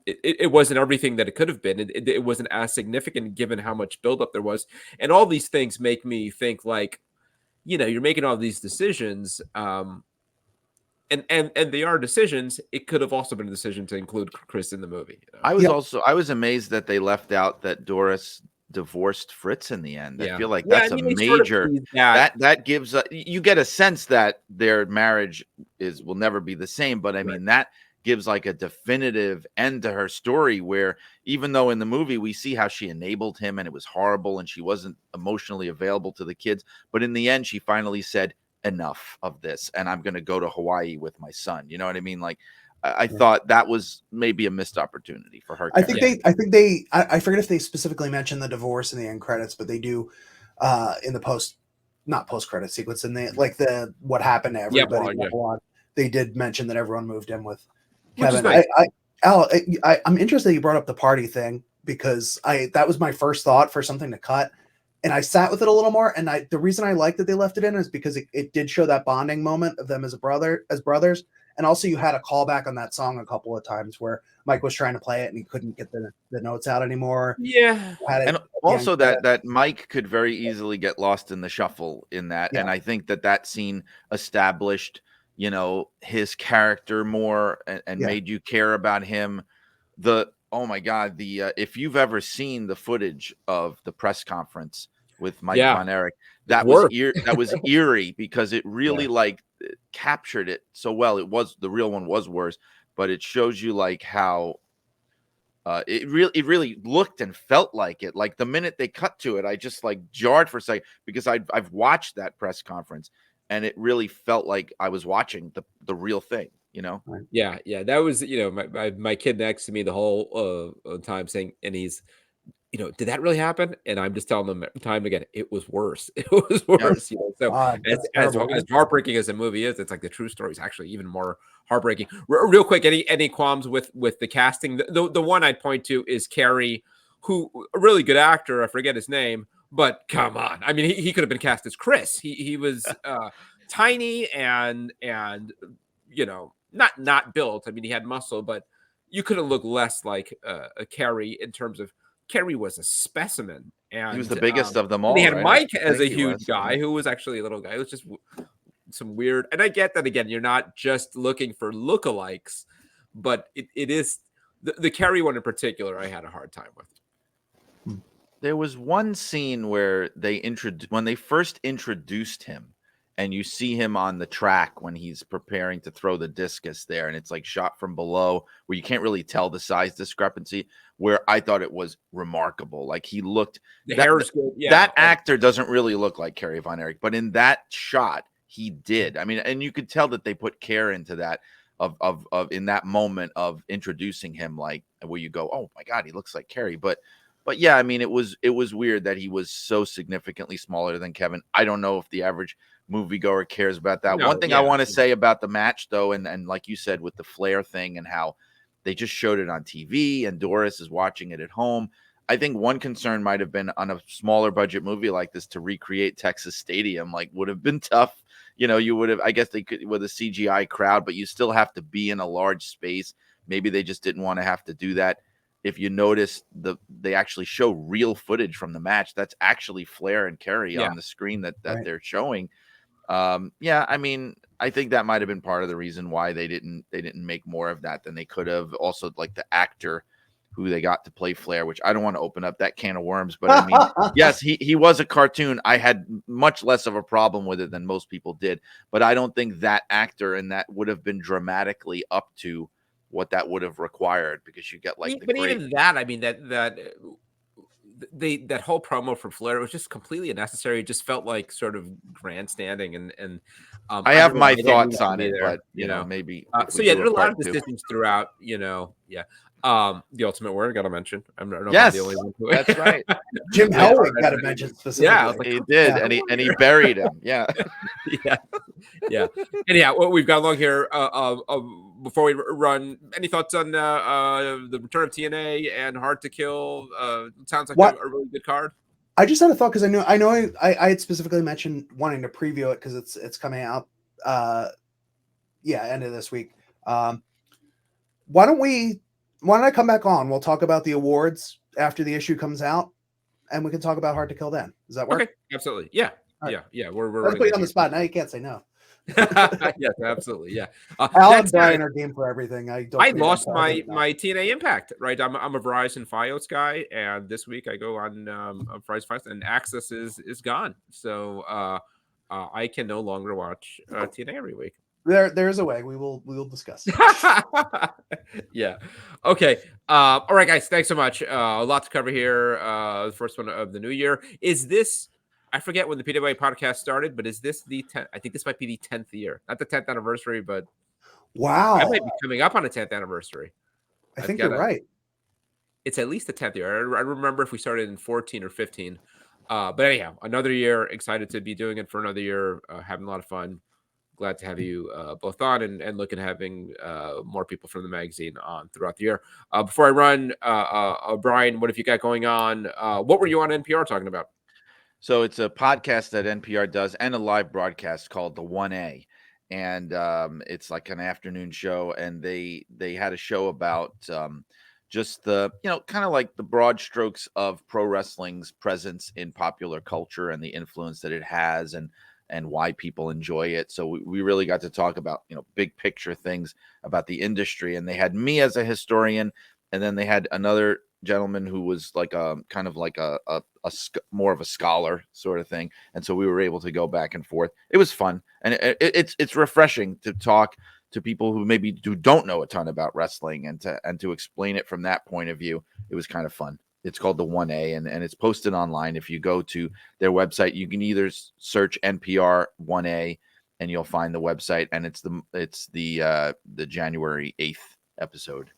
It wasn't everything that it could have been. It wasn't as significant given how much buildup there was. And all these things make me think, like, you're making all these decisions. And they are decisions. It could have also been a decision to include Chris in the movie. I was amazed that they left out that Doris divorced Fritz in the end. I feel like that's a major that gives you get a sense that their marriage will never be the same. But I mean, that gives like a definitive end to her story, where even though in the movie we see how she enabled him and it was horrible and she wasn't emotionally available to the kids, but in the end she finally said, enough of this, and I'm going to go to Hawaii with my son. You know what I mean? Like, I thought that was maybe a missed opportunity for her. I forget if they specifically mentioned the divorce in the end credits, but they do in the not post credit sequence, and what happened to everybody. They did mention that everyone moved in with Kevin. Nice. I'm interested that you brought up the party thing, because that was my first thought for something to cut. And I sat with it a little more, and the reason I liked that they left it in is because it did show that bonding moment of them as brothers, and also you had a callback on that song a couple of times where Mike was trying to play it and he couldn't get the notes out anymore. Yeah, and also that Mike could very easily get lost in the shuffle in that, and I think that scene established his character more and made you care about him. Oh my God! If you've ever seen the footage of the press conference with Mike Von Erich, that was eerie because it really captured it so well. The real one was worse, but it shows you like how it really looked and felt like it. Like the minute they cut to it, I just like jarred for a second because I've watched that press conference and it really felt like I was watching the real thing. Yeah, that was my kid next to me the whole time saying, and he's did that really happen? And I'm just telling them time and again, it was worse. It was worse. So as heartbreaking as the movie is, it's like the true story is actually even more heartbreaking. Real quick, any qualms with the casting? The one I'd point to is Carrie, who a really good actor. I forget his name, but come on, I mean he could have been cast as Chris. He was tiny and not built. I mean, he had muscle, but you couldn't look less like a Carrie in terms of Carrie was a specimen. And he was the biggest of them all. They had Mike as a huge guy who was actually a little guy. It was just some weird. And I get that, again, you're not just looking for lookalikes, but it is the Carrie one in particular, I had a hard time with. There was one scene where when they first introduced him, and you see him on the track when he's preparing to throw the discus there. And it's like shot from below where you can't really tell the size discrepancy, where I thought it was remarkable. Like he looked, hair's good. Yeah. That actor doesn't really look like Kerry Von Erich, but in that shot he did. I mean, and you could tell that they put care into that of in that moment of introducing him, like where you go, oh my God, he looks like Kerry. But But yeah, I mean, it was weird that he was so significantly smaller than Kevin. I don't know if the average moviegoer cares about that. No, One thing I want to say about the match, though, and like you said with the Flair thing and how they just showed it on TV and Doris is watching it at home. I think one concern might have been on a smaller budget movie like this to recreate Texas Stadium, like would have been tough. You know, you would have, I guess they could with a CGI crowd, but you still have to be in a large space. Maybe they just didn't want to have to do that. If you notice, they actually show real footage from the match. That's actually Flair and Kerry on the screen that Right. they're showing. Yeah, I mean, I think that might have been part of the reason why they didn't make more of that than they could have. Also, like the actor who they got to play Flair, which I don't want to open up that can of worms, but I mean, yes, he was a cartoon. I had much less of a problem with it than most people did, but I don't think that actor and that would have been dramatically up to what that would have required, because you get like but even that, I mean, that whole promo for Flair was just completely unnecessary. It just felt like sort of grandstanding, and I have my thoughts on it, but you know, maybe so yeah, there are a lot of decisions throughout. You know, the Ultimate Warrior got to mention. I don't know. Yes, if I'm the only one who... that's right. Jim Hellwig got to mention specifically. Yeah, like, he did, and he buried him. Yeah, yeah. Anyhow, well, we've got along here. Before we run, any thoughts on the return of TNA and Hard to Kill? Sounds like a really good card. I just had a thought because I had specifically mentioned wanting to preview it because it's coming out. End of this week. Why don't I come back on? We'll talk about the awards after the issue comes out, and we can talk about Hard to Kill then. Does that work? Okay, absolutely. Yeah, right. yeah. We're Let's put you on the spot. Now you can't say no. Yes, absolutely. Yeah. Al and Brian are game for everything. I lost my TNA Impact. Right, I'm a Verizon Fios guy, and this week I go on Verizon Fios, and Access is gone. So I can no longer watch TNA every week. There's a way. We will discuss. Yeah. Okay. All right, guys. Thanks so much. A lot to cover here. The first one of the new year. Is this? I forget when the PWI podcast started, but is this the 10th? I think this might be the 10th year, not the 10th anniversary, but wow, I might be coming up on a 10th anniversary. I think you're right. It's at least the 10th year. I remember if we started in 14 or 15. But anyhow, another year. Excited to be doing it for another year. Having a lot of fun. Glad to have you both on and looking at having more people from the magazine on throughout the year. Before I run, Brian, what have you got going on? What were you on NPR talking about? So it's a podcast that NPR does and a live broadcast called the 1A. And it's like an afternoon show. And they had a show about just the, kind of like the broad strokes of pro wrestling's presence in popular culture and the influence that it has and why people enjoy it. So we really got to talk about, big picture things about the industry. And they had me as a historian, and then they had another gentleman who was like a kind of like a more of a scholar sort of thing. And so we were able to go back and forth. It was fun. And it's refreshing to talk to people who maybe don't know a ton about wrestling and to explain it from that point of view. It was kind of fun. It's called the 1A, and it's posted online. If you go to their website, you can either search NPR 1A and you'll find the website, and it's the January 8th episode.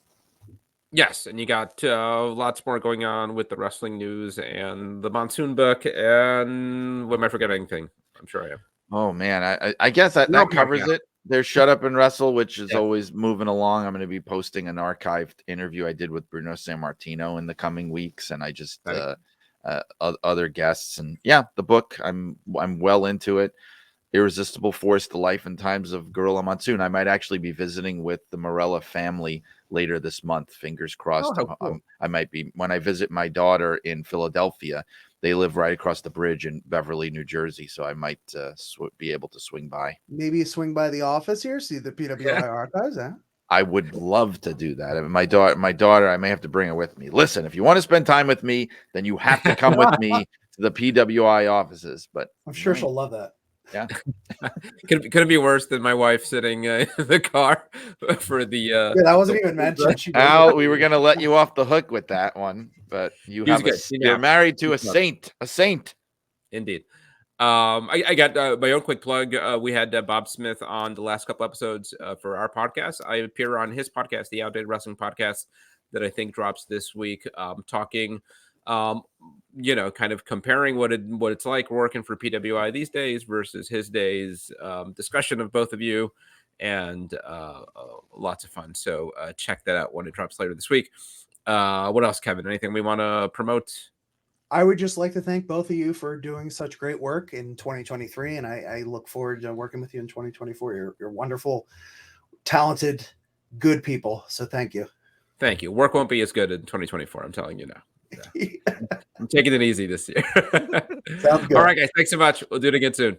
Yes, and you got lots more going on with the wrestling news and the Monsoon book, and what am I forgetting? Anything? I'm sure I am. Oh man, I guess that covers it. There's Shut Up and Wrestle, which is always moving along. I'm going to be posting an archived interview I did with Bruno Sammartino in the coming weeks, and I just other guests, and the book. I'm well into it. Irresistible Force: The Life and Times of Gorilla Monsoon. I might actually be visiting with the Morella family later this month. Fingers crossed. Oh, cool. I might be when I visit my daughter in Philadelphia. They live right across the bridge in Beverly, New Jersey, so I might be able to swing by. Maybe swing by the office here, see the PWI archives, huh? I would love to do that. I mean, my daughter, I may have to bring her with me. Listen, if you want to spend time with me, then you have to come with me to the PWI offices. But I'm sure she'll love that. Yeah. Could it be worse than my wife sitting in the car for the that wasn't even mentioned. Al, we were gonna let you off the hook with that one, but you're married to a saint. Indeed. I got my own quick plug. We had Bob Smith on the last couple episodes for our podcast. I appear on his podcast, the Outdated Wrestling Podcast, that I think drops this week, talking kind of comparing what it's like working for PWI these days versus his days. Discussion of both of you, and lots of fun. So check that out when it drops later this week. What else, Kevin? Anything we want to promote? I would just like to thank both of you for doing such great work in 2023, and I look forward to working with you in 2024. You're wonderful, talented, good people. So thank you. Thank you. Work won't be as good in 2024. I'm telling you now. Yeah. I'm taking it easy this year. Sounds good. All right, guys. Thanks so much. We'll do it again soon.